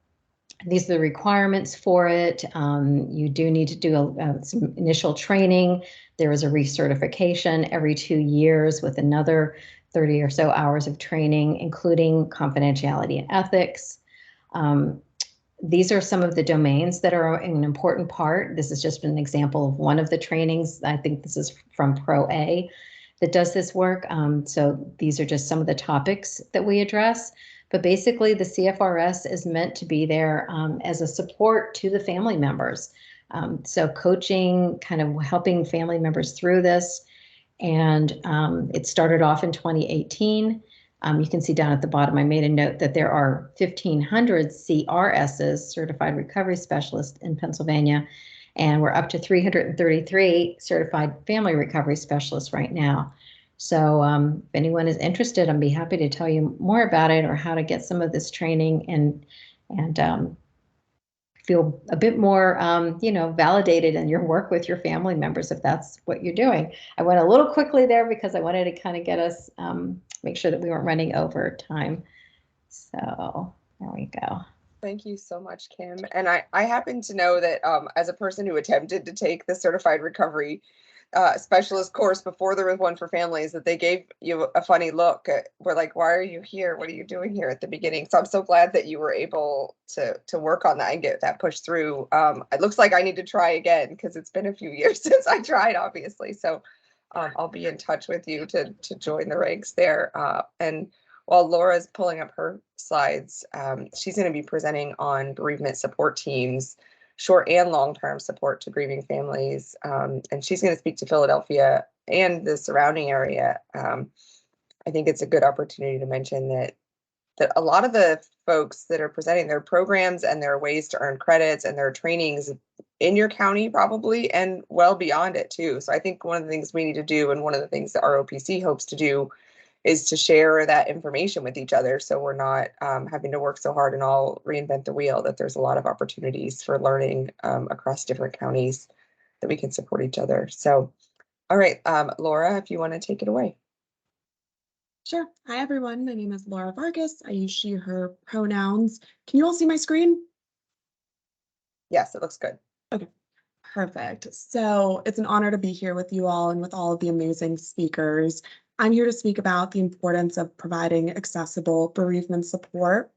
these are the requirements for it. You do need to do some initial training. There is a recertification every 2 years with another 30 or so hours of training, including confidentiality and ethics. These are some of the domains that are an important part. This is just an example of one of the trainings. I think this is from Pro A that does this work. So these are just some of the topics that we address. But basically, the CFRS is meant to be there as a support to the family members. So coaching, kind of helping family members through this. And it started off in 2018. You can see down at the bottom, I made a note that there are 1,500 CRSs, Certified Recovery Specialists, in Pennsylvania, and we're up to 333 Certified Family Recovery Specialists right now. So if anyone is interested, I'd be happy to tell you more about it or how to get some of this training and feel a bit more, validated in your work with your family members if that's what you're doing. I went a little quickly there because I wanted to kind of get us, make sure that we weren't running over time. So there we go. Thank you so much, Kim. And I happen to know that as a person who attempted to take the Certified Recovery Specialist course before there was one for families, that they gave you a funny look. We're like, why are you here? What are you doing here at the beginning? So I'm so glad that you were able to work on that and get that pushed through. It looks like I need to try again because it's been a few years since I tried, obviously. So I'll be in touch with you to join the ranks there. And while Laura's pulling up her slides, she's going to be presenting on bereavement support teams, short and long-term support to grieving families. And she's going to speak to Philadelphia and the surrounding area. I think it's a good opportunity to mention that a lot of the folks that are presenting their programs and their ways to earn credits and their trainings in your county probably, and well beyond it too. So I think one of the things we need to do, and one of the things that ROPC hopes to do, is to share that information with each other, so we're not having to work so hard and all reinvent the wheel, that there's a lot of opportunities for learning across different counties that we can support each other. So, all right, Laura, if you want to take it away. Sure. Hi, everyone. My name is Laura Vargas. I use she, her pronouns. Can you all see my screen? Yes, it looks good. Okay, perfect. So it's an honor to be here with you all and with all of the amazing speakers. I'm here to speak about the importance of providing accessible bereavement support.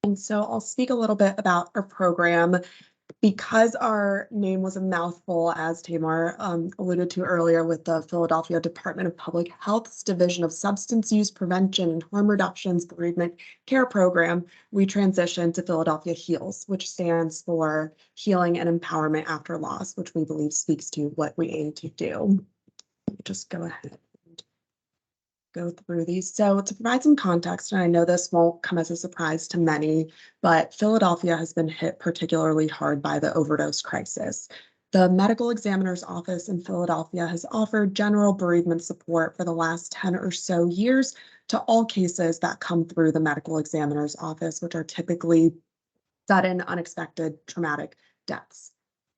And so I'll speak a little bit about our program. Because our name was a mouthful, as Tamar alluded to earlier, with the Philadelphia Department of Public Health's Division of Substance Use Prevention and Harm Reduction's Bereavement Care Program, we transitioned to Philadelphia HEALS, which stands for Healing and Empowerment After Loss, which we believe speaks to what we aim to do. Just go ahead and go through these. So to provide some context, and I know this won't come as a surprise to many, but Philadelphia has been hit particularly hard by the overdose crisis. The medical examiner's office in Philadelphia has offered general bereavement support for the last 10 or so years to all cases that come through the medical examiner's office, which are typically sudden, unexpected, traumatic deaths.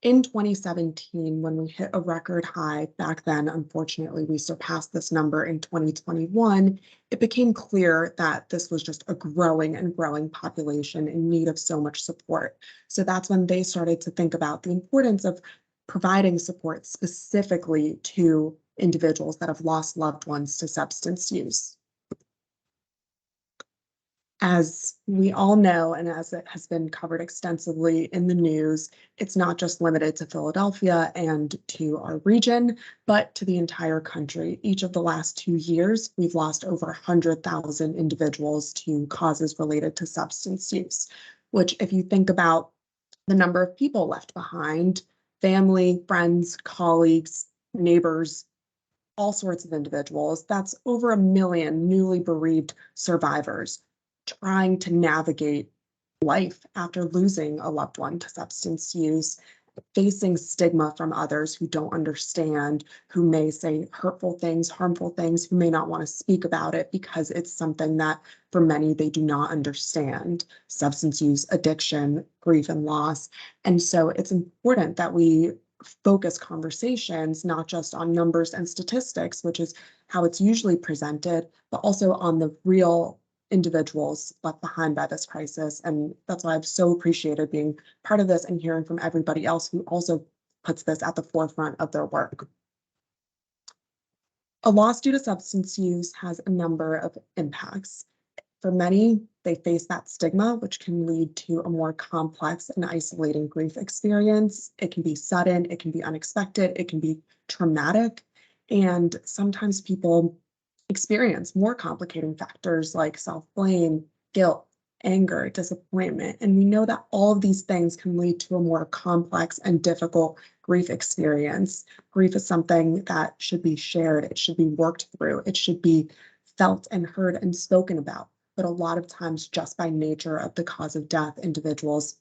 In 2017, when we hit a record high back then, unfortunately, we surpassed this number in 2021, it became clear that this was just a growing and growing population in need of so much support. So that's when they started to think about the importance of providing support specifically to individuals that have lost loved ones to substance use. As we all know, and as it has been covered extensively in the news, it's not just limited to Philadelphia and to our region, but to the entire country. Each of the last 2 years, we've lost over 100,000 individuals to causes related to substance use, which if you think about the number of people left behind, family, friends, colleagues, neighbors, all sorts of individuals, that's over 1 million newly bereaved survivors trying to navigate life after losing a loved one to substance use, facing stigma from others who don't understand, who may say hurtful things, harmful things, who may not want to speak about it because it's something that for many they do not understand. Substance use, addiction, grief, and loss. And so it's important that we focus conversations not just on numbers and statistics, which is how it's usually presented, but also on the real individuals left behind by this crisis. And that's why I've so appreciated being part of this and hearing from everybody else who also puts this at the forefront of their work. A loss due to substance use has a number of impacts. For many, they face that stigma, which can lead to a more complex and isolating grief experience. It can be sudden, it can be unexpected, it can be traumatic, and sometimes people experience more complicating factors like self-blame, guilt, anger, disappointment. And we know that all of these things can lead to a more complex and difficult grief experience. Grief is something that should be shared, it should be worked through, it should be felt and heard and spoken about. But a lot of times, just by nature of the cause of death, individuals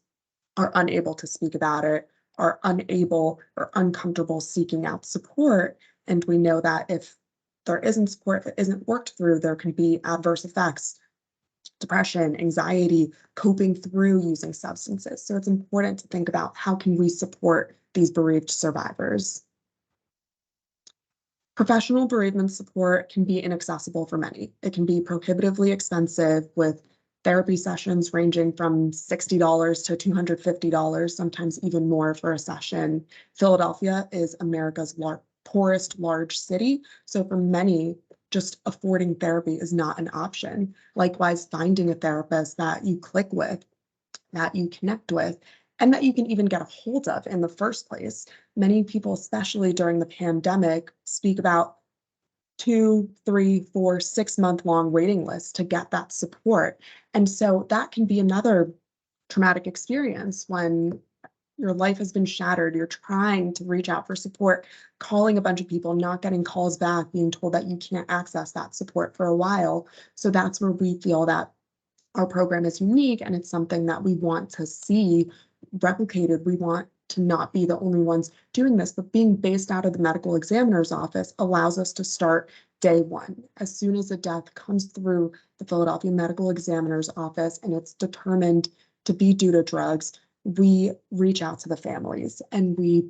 are unable to speak about it, are unable or uncomfortable seeking out support. And we know that if there isn't support, if it isn't worked through, there can be adverse effects, depression, anxiety, coping through using substances. So it's important to think about how can we support these bereaved survivors. Professional bereavement support can be inaccessible for many. It can be prohibitively expensive, with therapy sessions ranging from $60 to $250, sometimes even more for a session. Philadelphia is America's poorest large city, so for many, just affording therapy is not an option. Likewise, finding a therapist that you click with, that you connect with, and that you can even get a hold of in the first place. Many people, especially during the pandemic, speak about 2, 3, 4, 6-month long waiting lists to get that support. And so that can be another traumatic experience when your life has been shattered, you're trying to reach out for support, calling a bunch of people, not getting calls back, being told that you can't access that support for a while. So that's where we feel that our program is unique, and it's something that we want to see replicated. We want to not be the only ones doing this, but being based out of the medical examiner's office allows us to start day one. As soon as a death comes through the Philadelphia medical examiner's office and it's determined to be due to drugs, we reach out to the families and we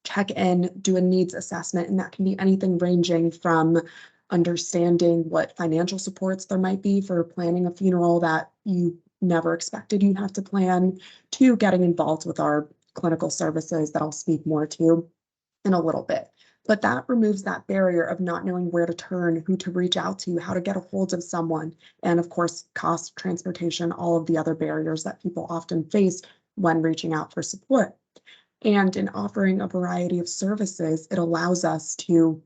check in, do a needs assessment, and that can be anything ranging from understanding what financial supports there might be for planning a funeral that you never expected you'd have to plan, to getting involved with our clinical services that I'll speak more to in a little bit. But that removes that barrier of not knowing where to turn, who to reach out to, how to get a hold of someone, and of course, cost, transportation, all of the other barriers that people often face when reaching out for support. And in offering a variety of services, it allows us to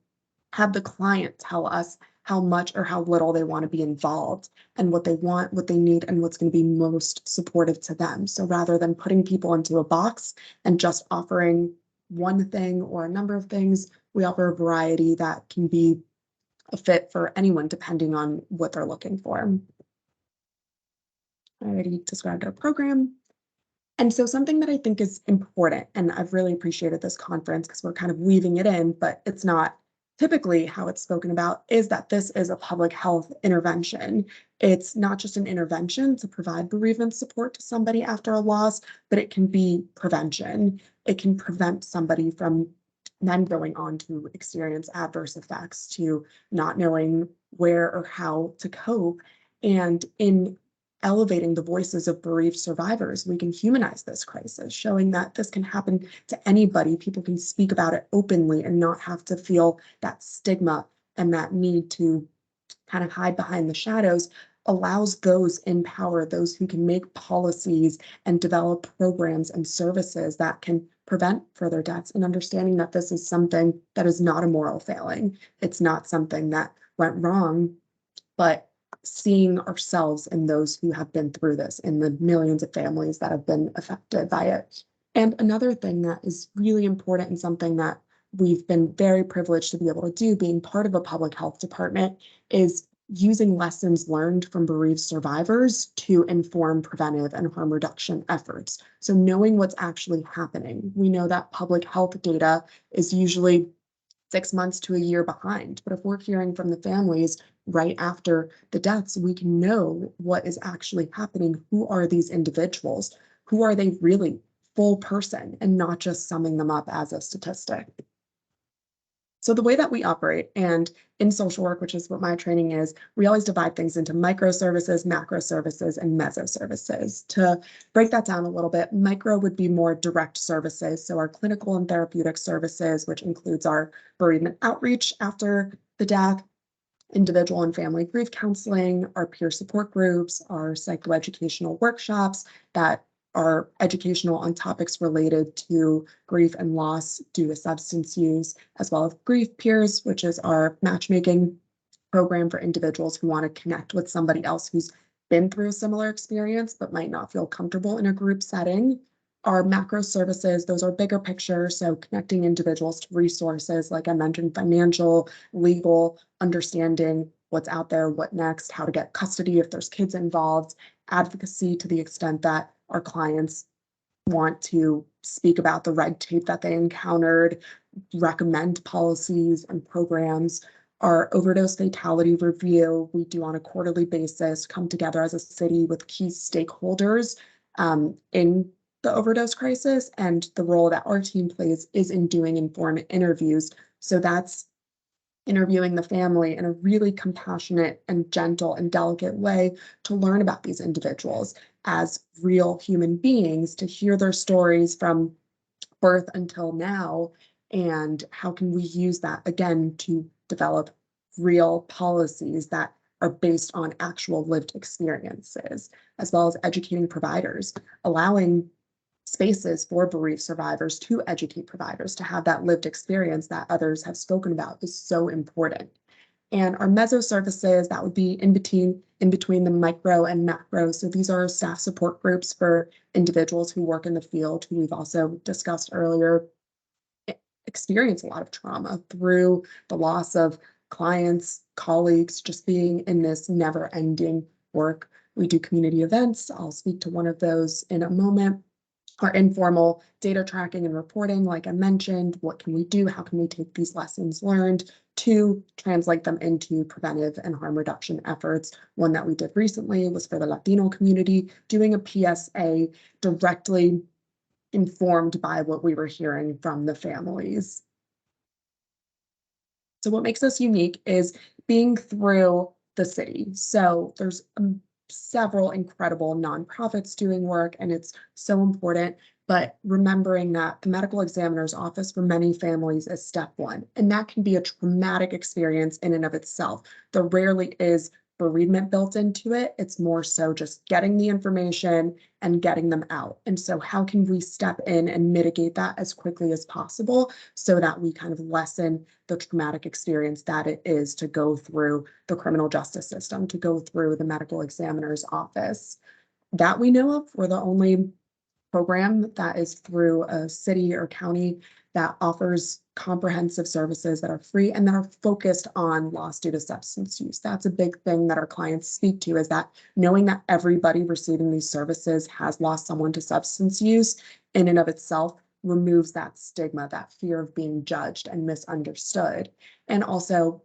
have the client tell us how much or how little they want to be involved, and what they want, what they need, and what's going to be most supportive to them. So rather than putting people into a box and just offering one thing or a number of things, we offer a variety that can be a fit for anyone depending on what they're looking for. I already described our program. And so something that I think is important, and I've really appreciated this conference because we're kind of weaving it in, but it's not typically how it's spoken about, is that this is a public health intervention. It's not just an intervention to provide bereavement support to somebody after a loss, but it can be prevention. It can prevent somebody from then going on to experience adverse effects, to not knowing where or how to cope. And in elevating the voices of bereaved survivors, we can humanize this crisis, showing that this can happen to anybody. People can speak about it openly and not have to feel that stigma and that need to kind of hide behind the shadows. allows those in power, those who can make policies and develop programs and services that can prevent further deaths, and understanding that this is something that is not a moral failing. It's not something that went wrong, but seeing ourselves in those who have been through this, in the millions of families that have been affected by it. And another thing that is really important and something that we've been very privileged to be able to do, being part of a public health department, is using lessons learned from bereaved survivors to inform preventive and harm reduction efforts. So knowing what's actually happening. We know that public health data is usually 6 months to a year behind, but if we're hearing from the families right after the deaths, we can know what is actually happening. Who are these individuals? Who are they really? Full person, and not just summing them up as a statistic. So the way that we operate, and in social work, which is what my training is, we always divide things into micro services, macro services, and meso services. To break that down a little bit, micro would be more direct services. So our clinical and therapeutic services, which includes our bereavement outreach after the death, individual and family grief counseling, our peer support groups, our psychoeducational workshops that are educational on topics related to grief and loss due to substance use, as well as Grief Peers, which is our matchmaking program for individuals who want to connect with somebody else who's been through a similar experience but might not feel comfortable in a group setting. Our macro services, those are bigger picture, so connecting individuals to resources, like I mentioned, financial, legal, understanding what's out there, what next, how to get custody if there's kids involved, advocacy to the extent that our clients want to speak about the red tape that they encountered, recommend policies and programs. Our overdose fatality review we do on a quarterly basis, come together as a city with key stakeholders in the overdose crisis, and the role that our team plays is in doing informed interviews. So that's interviewing the family in a really compassionate and gentle and delicate way to learn about these individuals as real human beings, to hear their stories from birth until now, and how can we use that again to develop real policies that are based on actual lived experiences, as well as educating providers, allowing spaces for bereaved survivors to educate providers, to have that lived experience that others have spoken about, is so important. And our meso services, that would be in between the micro and macro. So these are staff support groups for individuals who work in the field, who we've also discussed earlier, experience a lot of trauma through the loss of clients, colleagues, just being in this never-ending work. We do community events. I'll speak to one of those in a moment. Our informal data tracking and reporting, like I mentioned, what can we do? How can we take these lessons learned to translate them into preventive and harm reduction efforts? One that we did recently was for the Latino community, doing a PSA directly informed by what we were hearing from the families. So what makes us unique is being through the city. So there's several incredible nonprofits doing work, and it's so important, but remembering that the medical examiner's office for many families is step one, and that can be a traumatic experience in and of itself. There rarely is bereavement built into it. It's more so just getting the information and getting them out. And so how can we step in and mitigate that as quickly as possible so that we kind of lessen the traumatic experience that it is to go through the criminal justice system, to go through the medical examiner's office? That we know of, we're the only program that is through a city or county that offers comprehensive services that are free and that are focused on loss due to substance use. That's a big thing that our clients speak to, is that knowing that everybody receiving these services has lost someone to substance use in and of itself removes that stigma, that fear of being judged and misunderstood. And also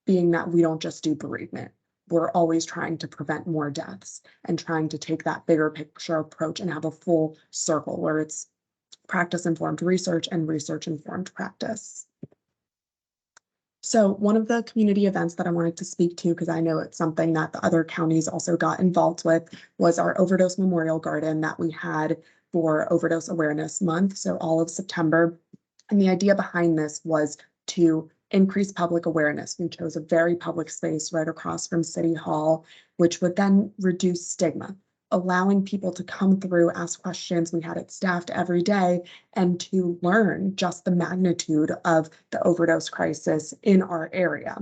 being that we don't just do bereavement. We're always trying to prevent more deaths and trying to take that bigger picture approach and have a full circle where it's practice-informed research and research-informed practice. So one of the community events that I wanted to speak to, because I know it's something that the other counties also got involved with, was our Overdose Memorial Garden that we had for Overdose Awareness Month, so all of September. And the idea behind this was to increase public awareness. We chose a very public space right across from City Hall, which would then reduce stigma, allowing people to come through, ask questions. We had it staffed every day, and to learn just the magnitude of the overdose crisis in our area.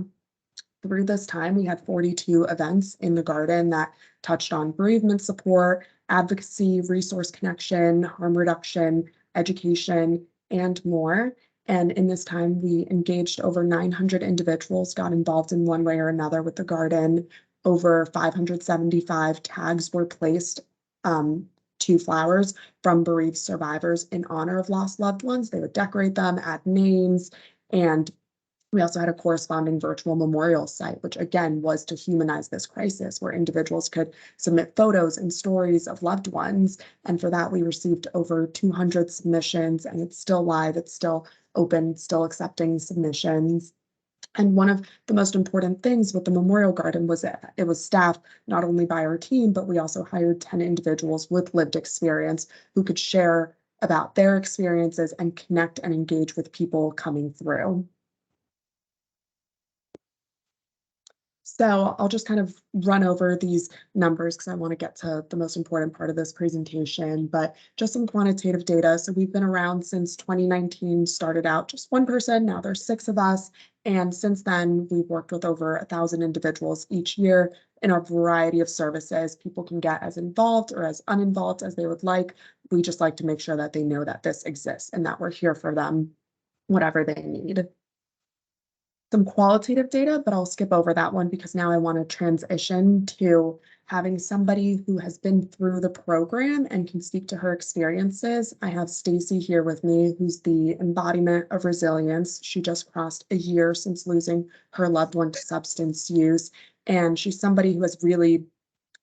Through this time, we had 42 events in the garden that touched on bereavement support, advocacy, resource connection, harm reduction, education, and more. And in this time, we engaged over 900 individuals, got involved in one way or another with the garden. Over 575 tags were placed to flowers from bereaved survivors in honor of lost loved ones. They would decorate them, add names, and we also had a corresponding virtual memorial site, which again was to humanize this crisis, where individuals could submit photos and stories of loved ones. And for that, we received over 200 submissions, and it's still live, it's still open, still accepting submissions. And one of the most important things with the Memorial Garden was that it was staffed not only by our team, but we also hired 10 individuals with lived experience who could share about their experiences and connect and engage with people coming through. So I'll just kind of run over these numbers because I want to get to the most important part of this presentation, but just some quantitative data. So we've been around since 2019, started out just one person, now there's 6 of us. And since then, we've worked with over 1,000 individuals each year in a variety of services. People can get as involved or as uninvolved as they would like. We just like to make sure that they know that this exists and that we're here for them, whatever they need. Some qualitative data, but I'll skip over that one because now I want to transition to having somebody who has been through the program and can speak to her experiences. I have Stacy here with me, who's the embodiment of resilience. She just crossed a year since losing her loved one to substance use, and she's somebody who has really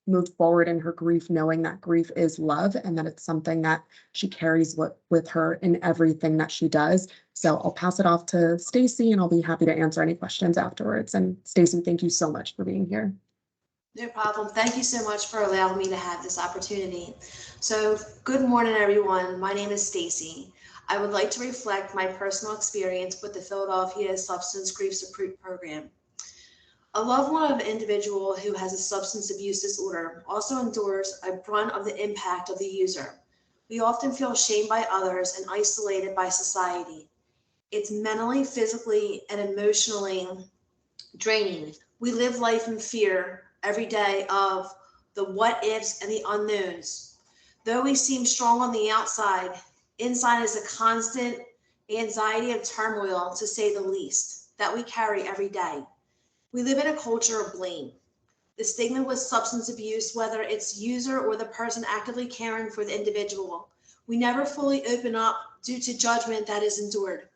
moved forward in her grief, knowing that grief is love and that it's something that she carries with her in everything that she does. So I'll pass it off to Stacy, and I'll be happy to answer any questions afterwards. And Stacy, thank you so much for being here. No problem. Thank you so much for allowing me to have this opportunity. So good morning, everyone. My name is Stacy. I would like to reflect my personal experience with the Philadelphia Substance Grief Support Program. A loved one of an individual who has a substance abuse disorder also endures a brunt of the impact of the user. We often feel shamed by others and isolated by society. It's mentally, physically, and emotionally draining. We live life in fear every day of the what ifs and the unknowns. Though we seem strong on the outside, inside is a constant anxiety and turmoil, to say the least, that we carry every day. We live in a culture of blame. The stigma with substance abuse, whether it's user or the person actively caring for the individual, we never fully open up due to judgment that is endured.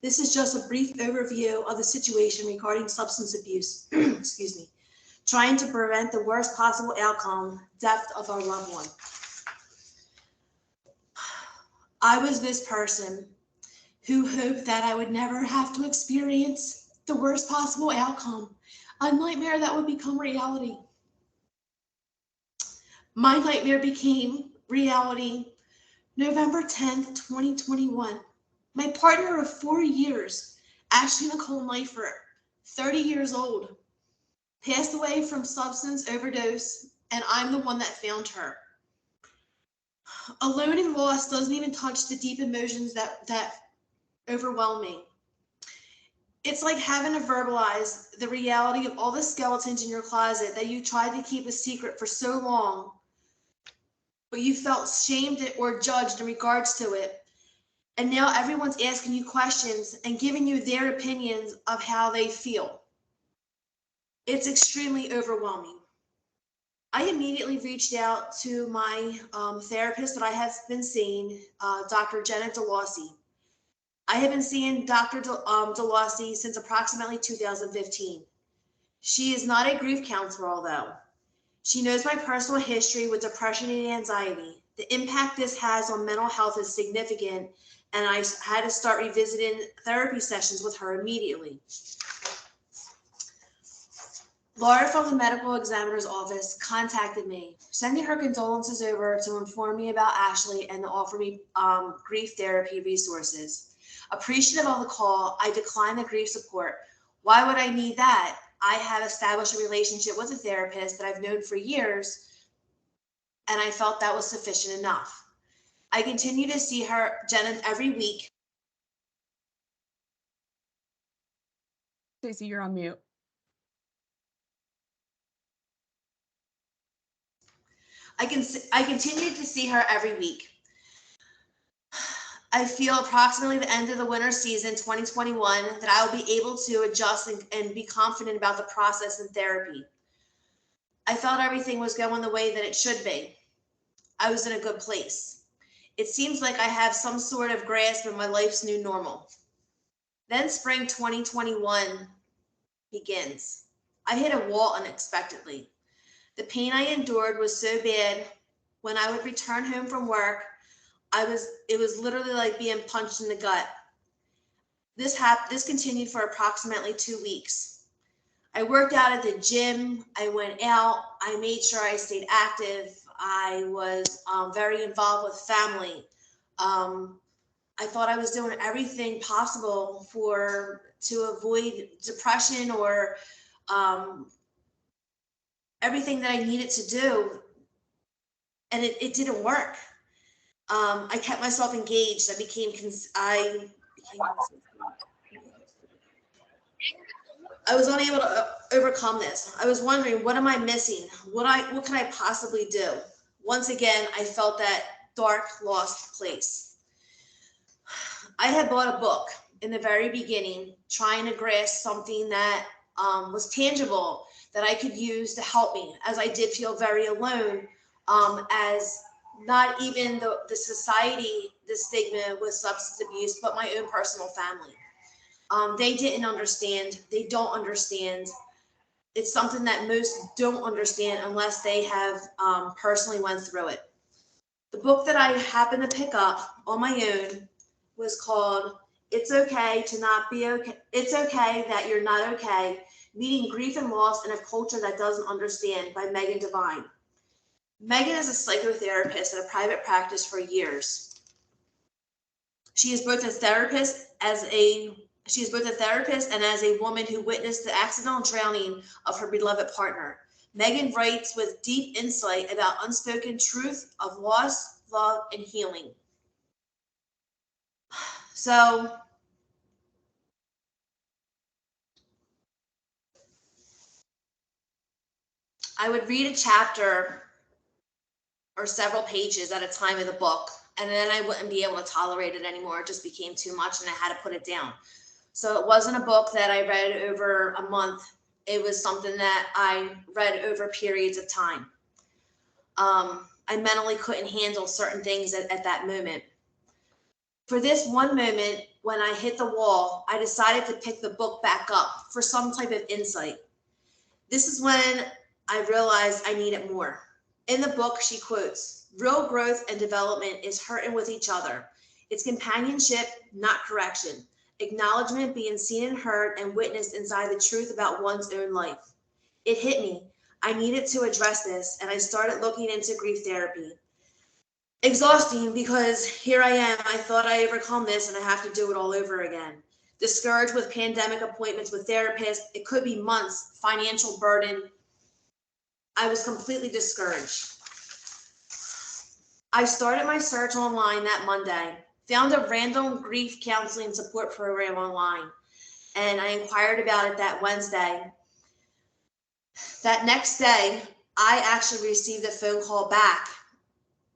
This is just a brief overview of the situation regarding substance abuse, excuse me, trying to prevent the worst possible outcome, death of our loved one. I was this person who hoped that I would never have to experience the worst possible outcome, a nightmare that would become reality. My nightmare became reality November 10th, 2021. My partner of 4 years, Ashley Nicole Neifert, 30 years old, passed away from substance overdose, and I'm the one that found her. Alone and lost doesn't even touch the deep emotions that overwhelm me. It's like having to verbalize the reality of all the skeletons in your closet that you tried to keep a secret for so long, but you felt shamed or judged in regards to it. And now everyone's asking you questions and giving you their opinions of how they feel. It's extremely overwhelming. I immediately reached out to my therapist that I have been seeing, Dr. Jenna DeLossi. I have been seeing Dr. DeLossi since approximately 2015. She is not a grief counselor, although. She knows my personal history with depression and anxiety. The impact this has on mental health is significant, and I had to start revisiting therapy sessions with her immediately. Laura from the medical examiner's office contacted me, sending her condolences over to inform me about Ashley and to offer me grief therapy resources. Appreciative of the call, I declined the grief support. Why would I need that? I have established a relationship with a therapist that I've known for years, and I felt that was sufficient enough. I continue to see her, Jenna, every week. Stacey, you're on mute. I continue to see her every week. I feel approximately the end of the winter season 2021 that I will be able to adjust and be confident about the process and therapy. I felt everything was going the way that it should be. I was in a good place. It seems like I have some sort of grasp of my life's new normal. Then spring 2021 begins. I hit a wall unexpectedly. The pain I endured was so bad. When I would return home from work, it was literally like being punched in the gut. This continued for approximately 2 weeks. I worked out at the gym. I went out. I made sure I stayed active. I was very involved with family. I thought I was doing everything possible to avoid depression or everything that I needed to do, and it didn't work. I kept myself engaged. I was unable to overcome this. I was wondering, what am I missing? What can I possibly do? Once again, I felt that dark, lost place. I had bought a book in the very beginning, trying to grasp something that was tangible that I could use to help me, as I did feel very alone, as not even the society, the stigma with substance abuse, but my own personal family. They didn't understand. They don't understand. It's something that most don't understand unless they have personally went through it. The book that I happened to pick up on my own was called It's Okay to Not Be Okay. It's Okay That You're Not Okay, Meeting Grief and Loss in a Culture That Doesn't Understand by Megan Devine. Megan is a psychotherapist at a private practice for years. She is both a therapist and as a woman who witnessed the accidental drowning of her beloved partner. Megan writes with deep insight about unspoken truth of loss, love, and healing. So I would read a chapter or several pages at a time in the book, and then I wouldn't be able to tolerate it anymore. It just became too much and I had to put it down. So it wasn't a book that I read over a month. It was something that I read over periods of time. I mentally couldn't handle certain things at that moment. For this one moment, when I hit the wall, I decided to pick the book back up for some type of insight. This is when I realized I needed more. In the book, she quotes, "Real growth and development is hurting with each other. It's companionship, not correction. Acknowledgement, being seen and heard and witnessed inside the truth about one's own life." It hit me. I needed to address this, and I started looking into grief therapy. Exhausting, because here I am. I thought I overcome this and I have to do it all over again. Discouraged with pandemic appointments with therapists. It could be months, financial burden. I was completely discouraged. I started my search online that Monday, found a random grief counseling support program online, and I inquired about it that Wednesday. That next day, I actually received a phone call back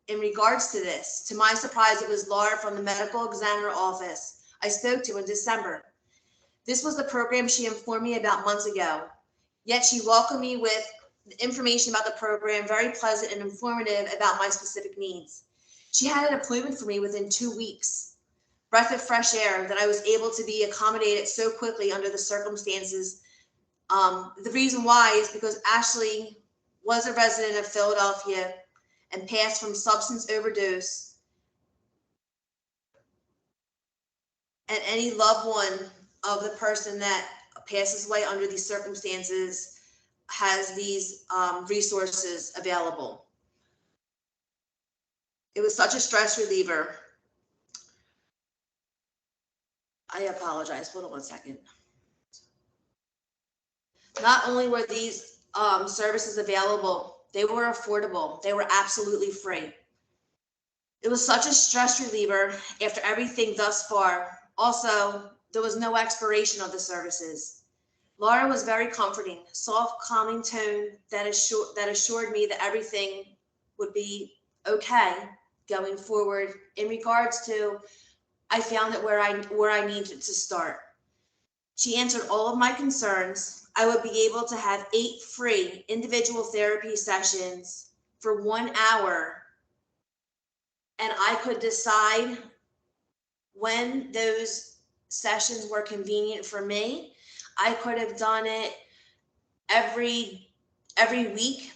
in regards to this. To my surprise, it was Laura from the medical examiner office I spoke to in December. This was the program she informed me about months ago, yet she welcomed me with information about the program, very pleasant and informative about my specific needs. She had an appointment for me within 2 weeks. Breath of fresh air that I was able to be accommodated so quickly under the circumstances. The reason why is because Ashley was a resident of Philadelphia and passed from substance overdose. And any loved one of the person that passes away under these circumstances has these resources available. It was such a stress reliever. I apologize. Hold on one second. Not only were these services available, they were affordable. They were absolutely free. It was such a stress reliever after everything thus far. Also, there was no expiration of the services. Laura was very comforting, soft, calming tone that assured me that everything would be okay going forward. In regards to, I found it where I needed to start. She answered all of my concerns. I would be able to have 8 free individual therapy sessions for 1 hour, and I could decide when those sessions were convenient for me. I could have done it every week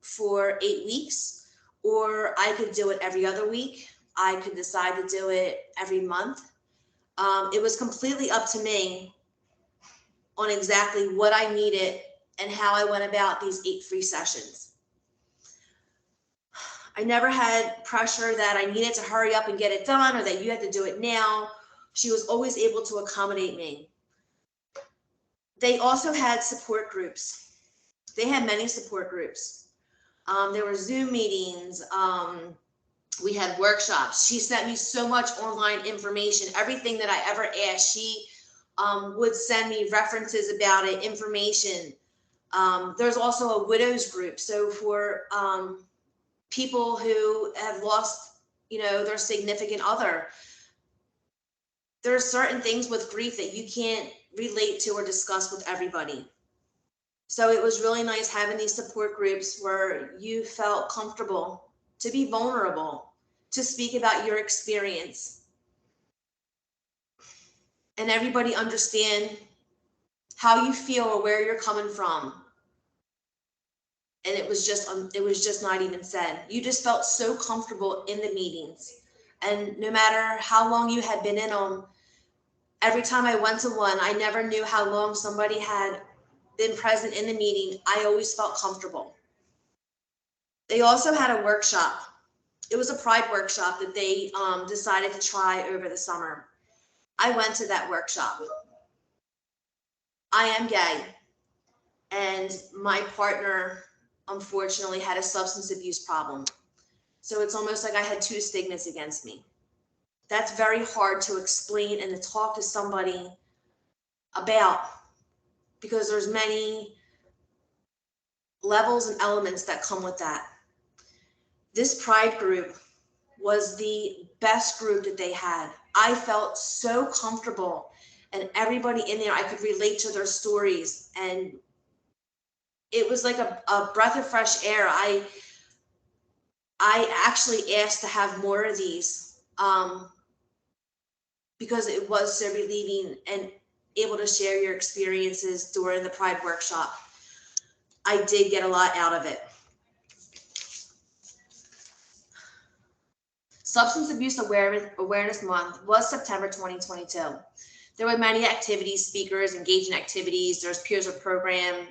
for 8 weeks, or I could do it every other week. I could decide to do it every month. It was completely up to me on exactly what I needed and how I went about these 8 free sessions. I never had pressure that I needed to hurry up and get it done or that you had to do it now. She was always able to accommodate me. They also had support groups. They had many support groups. There were Zoom meetings. We had workshops. She sent me so much online information. Everything that I ever asked, she would send me references about it, information. There's also a widows group. So for people who have lost, their significant other, there are certain things with grief that you can't relate to or discuss with everybody. So it was really nice having these support groups where you felt comfortable to be vulnerable, to speak about your experience, and everybody understand how you feel or where you're coming from. And it was just not even said. You just felt so comfortable in the meetings. And no matter how long you had been in them, every time I went to one, I never knew how long somebody had been present in the meeting. I always felt comfortable. They also had a workshop. It was a pride workshop that they decided to try over the summer. I went to that workshop. I am gay, and my partner, unfortunately, had a substance abuse problem. So it's almost like I had 2 stigmas against me. That's very hard to explain and to talk to somebody about, because there's many levels and elements that come with that. This pride group was the best group that they had. I felt so comfortable, and everybody in there, I could relate to their stories, and it was like a breath of fresh air. I actually asked to have more of these because it was so relieving and able to share your experiences during the Pride workshop. I did get a lot out of it. Substance Abuse Awareness Month was September 2022. There were many activities, speakers, engaging activities. There's peers of program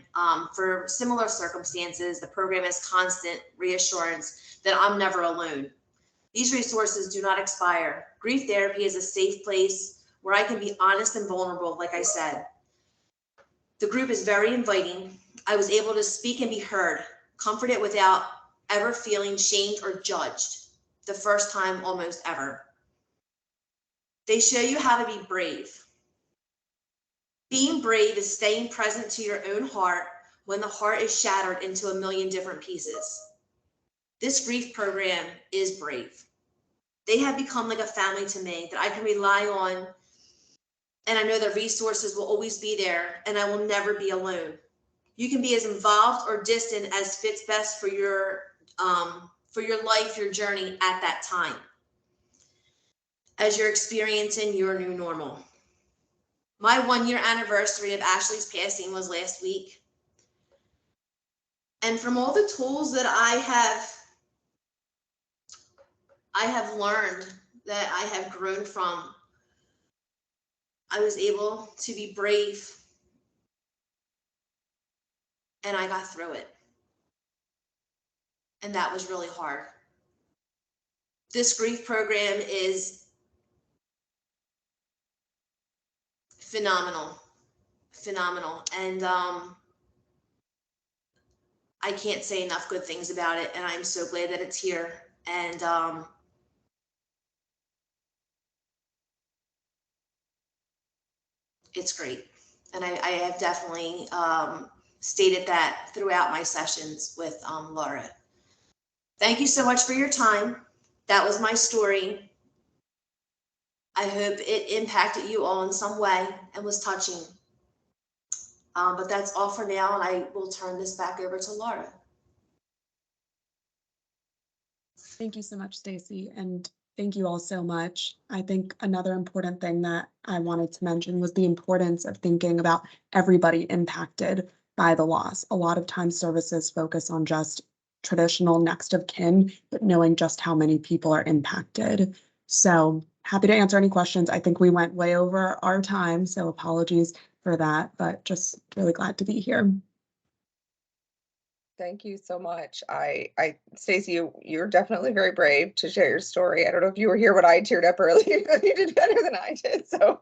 for similar circumstances. The program is constant reassurance that I'm never alone. These resources do not expire. Grief therapy is a safe place where I can be honest and vulnerable, like I said. The group is very inviting. I was able to speak and be heard, comforted without ever feeling shamed or judged. The first time almost ever. They show you how to be brave. Being brave is staying present to your own heart when the heart is shattered into a million different pieces. This grief program is brave. They have become like a family to me that I can rely on, and I know the resources will always be there, and I will never be alone. You can be as involved or distant as fits best for your life, your journey at that time, as you're experiencing your new normal. My 1-year anniversary of Ashley's passing was last week. And from all the tools that I have learned, that I have grown from, I was able to be brave, and I got through it. And that was really hard. This grief program is phenomenal, phenomenal. And I can't say enough good things about it. And I'm so glad that it's here. And it's great. And I have definitely stated that throughout my sessions with Laura. Thank you so much for your time. That was my story. I hope it impacted you all in some way and was touching. But that's all for now, and I will turn this back over to Laura. Thank you so much, Stacy, and thank you all so much. I think another important thing that I wanted to mention was the importance of thinking about everybody impacted by the loss. A lot of times services focus on just traditional next of kin, but knowing just how many people are impacted. So happy to answer any questions. I think we went way over our time, so apologies for that, but just really glad to be here. Thank you so much. Stacey, you're definitely very brave to share your story. I don't know if you were here when I teared up earlier, but you did better than I did. So,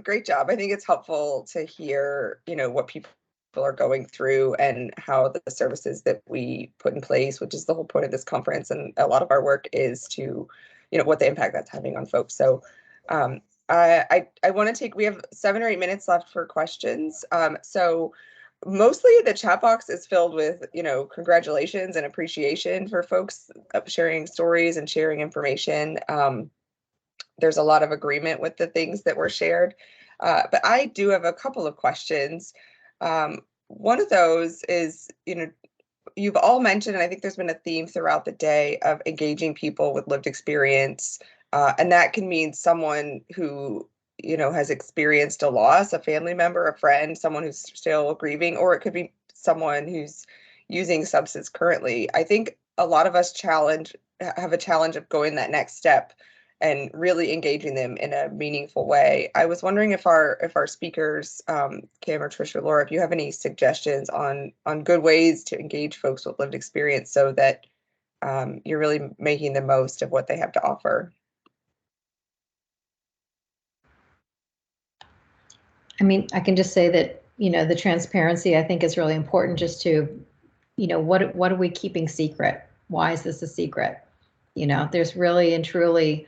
great job. I think it's helpful to hear, what people are going through and how the services that we put in place, which is the whole point of this conference and a lot of our work, is to, what the impact that's having on folks. So, I want to we have 7 or 8 minutes left for questions. So mostly the chat box is filled with, congratulations and appreciation for folks sharing stories and sharing information. There's a lot of agreement with the things that were shared. But I do have a couple of questions. One of those is, you've all mentioned, and I think there's been a theme throughout the day of engaging people with lived experience. And that can mean someone who, has experienced a loss, a family member, a friend, someone who's still grieving, or it could be someone who's using substance currently. I think a lot of us have a challenge of going that next step and really engaging them in a meaningful way. I was wondering if our speakers, Kim or Trish or Laura, if you have any suggestions on good ways to engage folks with lived experience so that you're really making the most of what they have to offer. I mean, I can just say that, the transparency I think is really important, just to, what are we keeping secret? Why is this a secret? There's really and truly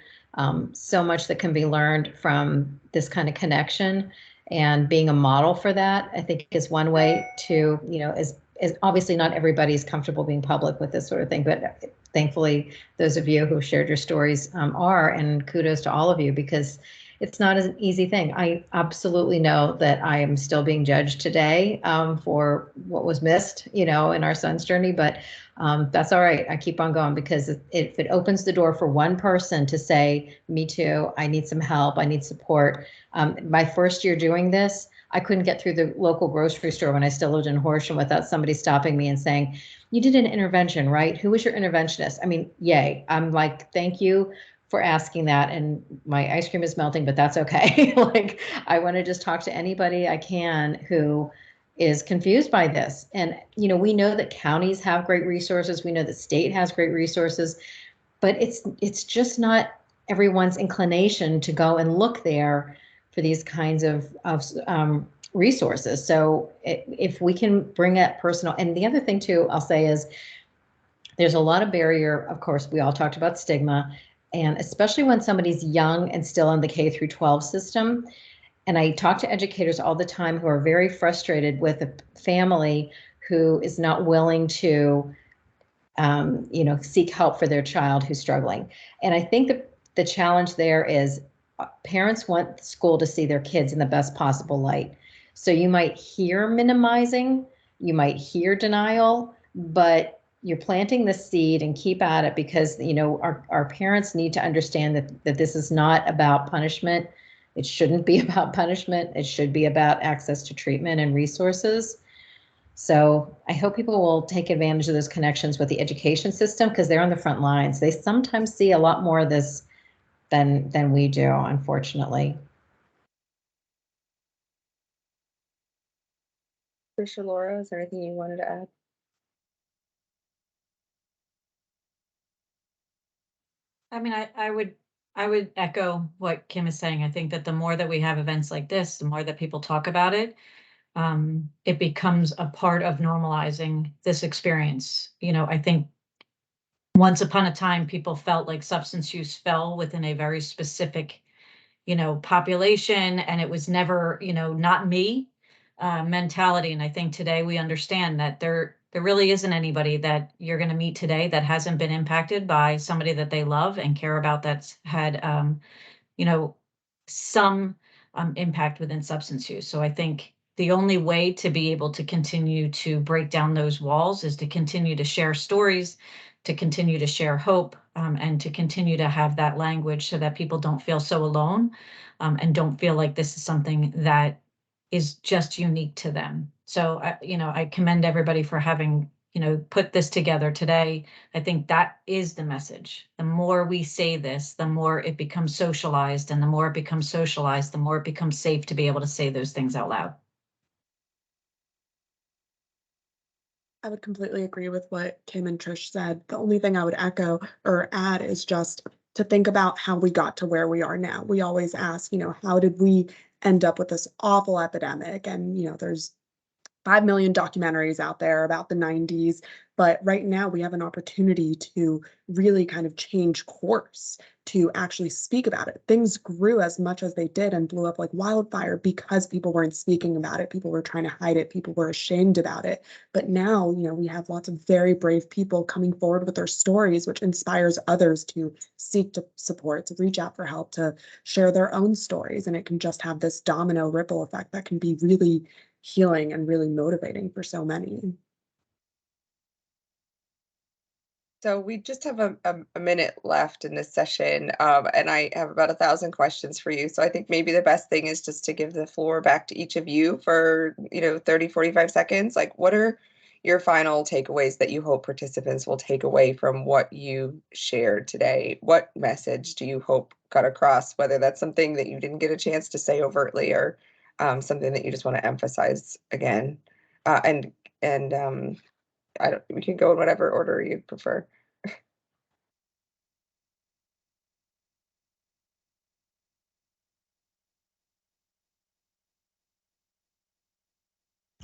so much that can be learned from this kind of connection, and being a model for that, I think, is one way to, is obviously not everybody's comfortable being public with this sort of thing, but thankfully those of you who shared your stories are, and kudos to all of you, because it's not an easy thing. I absolutely know that I am still being judged today for what was missed, in our son's journey, but that's all right. I keep on going, because if it opens the door for one person to say, me too, I need some help, I need support. My first year doing this, I couldn't get through the local grocery store when I still lived in Horsham without somebody stopping me and saying, you did an intervention, right? Who was your interventionist? I mean, yay. I'm like, thank you for asking that, and my ice cream is melting, but that's okay. Like, I want to just talk to anybody I can who is confused by this. And, we know that counties have great resources. We know that state has great resources, but it's just not everyone's inclination to go and look there for these kinds of resources. So if we can bring that personal, and the other thing too, I'll say, is there's a lot of barrier. Of course, we all talked about stigma, and especially when somebody's young and still in the K through 12 system. And I talk to educators all the time who are very frustrated with a family who is not willing to, seek help for their child who's struggling. And I think that the challenge there is parents want school to see their kids in the best possible light. So you might hear minimizing, you might hear denial, but you're planting the seed, and keep at it, because, our parents need to understand that this is not about punishment. It shouldn't be about punishment. It should be about access to treatment and resources. So I hope people will take advantage of those connections with the education system, because they're on the front lines. They sometimes see a lot more of this than we do, unfortunately. Trish, Laura, is there anything you wanted to add? I mean, I would I would echo what Kim is saying. I think that the more that we have events like this, the more that people talk about it, it becomes a part of normalizing this experience. You know, I think once upon a time, people felt like substance use fell within a very specific, you know, population, and it was never, you know, not me mentality. And I think today we understand that there really isn't anybody that you're going to meet today that hasn't been impacted by somebody that they love and care about that's had, you know, some impact within substance use. So I think the only way to be able to continue to break down those walls is to continue to share stories, to continue to share hope, and to continue to have that language so that people don't feel so alone, and don't feel like this is something that is just unique to them. So, you know, I commend everybody for having, you know, put this together today. I think that is the message. The more we say this, the more it becomes socialized, and the more it becomes socialized, the more it becomes safe to be able to say those things out loud. I would completely agree with what Kim and Trish said. The only thing I would echo or add is just to think about how we got to where we are now. We always ask, you know, how did we end up with this awful epidemic? And, you know, there's 5 million documentaries out there about the 90s, but right now we have an opportunity to really kind of change course, to actually speak about it. Things grew as much as they did and blew up like wildfire because people weren't speaking about it. People were trying to hide it. People were ashamed about it. But now, you know, we have lots of very brave people coming forward with their stories, which inspires others to seek to support, to reach out for help, to share their own stories. And it can just have this domino ripple effect that can be really healing and really motivating for so many. So we just have a minute left in this session, and I have about 1,000 questions for you. So I think maybe the best thing is just to give the floor back to each of you for, 30, 45 seconds. Like, what are your final takeaways that you hope participants will take away from what you shared today? What message do you hope got across, whether that's something that you didn't get a chance to say overtly or something that you just want to emphasize again? And we can go in whatever order you prefer.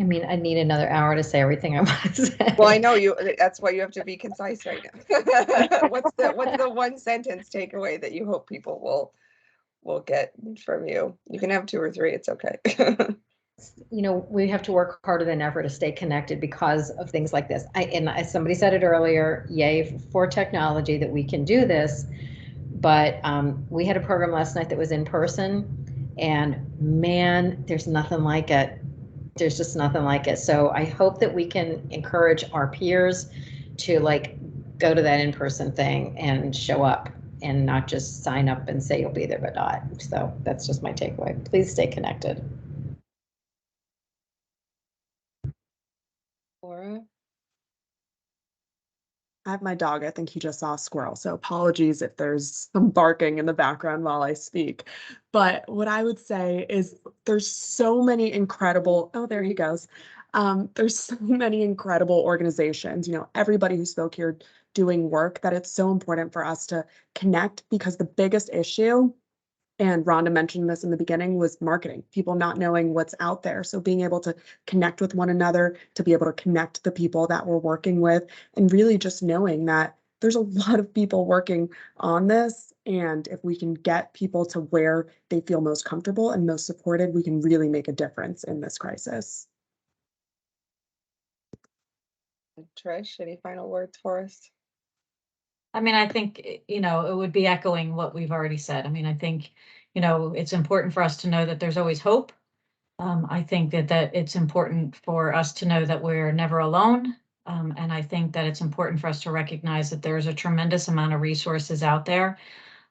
I mean, I need another hour to say everything I want to say. Well, I know that's why you have to be concise right now. What's the one sentence takeaway that you hope people will get from you? You can have 2 or 3, it's okay. You know, we have to work harder than ever to stay connected because of things like this. And as somebody said it earlier, yay for technology that we can do this. But we had a program last night that was in person, and man, there's nothing like it. There's just nothing like it. So I hope that we can encourage our peers to like go to that in-person thing and show up and not just sign up and say you'll be there but not. So that's just my takeaway. Please stay connected. Laura? I have my dog. I think he just saw a squirrel. So apologies if there's some barking in the background while I speak. But what I would say is there's so many incredible, oh, there he goes. There's so many incredible organizations, you know, everybody who spoke here doing work that it's so important for us to connect because the biggest issue, and Rhonda mentioned this in the beginning, was marketing, people not knowing what's out there. So being able to connect with one another, to be able to connect the people that we're working with, and really just knowing that there's a lot of people working on this. And if we can get people to where they feel most comfortable and most supported, we can really make a difference in this crisis. Trish, any final words for us? I mean, I think, you know, it would be echoing what we've already said. I mean, I think, you know, it's important for us to know that there's always hope. I think that it's important for us to know that we're never alone. And I think that it's important for us to recognize that there's a tremendous amount of resources out there.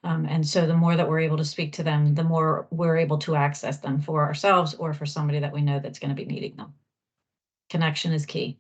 And so the more that we're able to speak to them, the more we're able to access them for ourselves or for somebody that we know that's going to be needing them. Connection is key.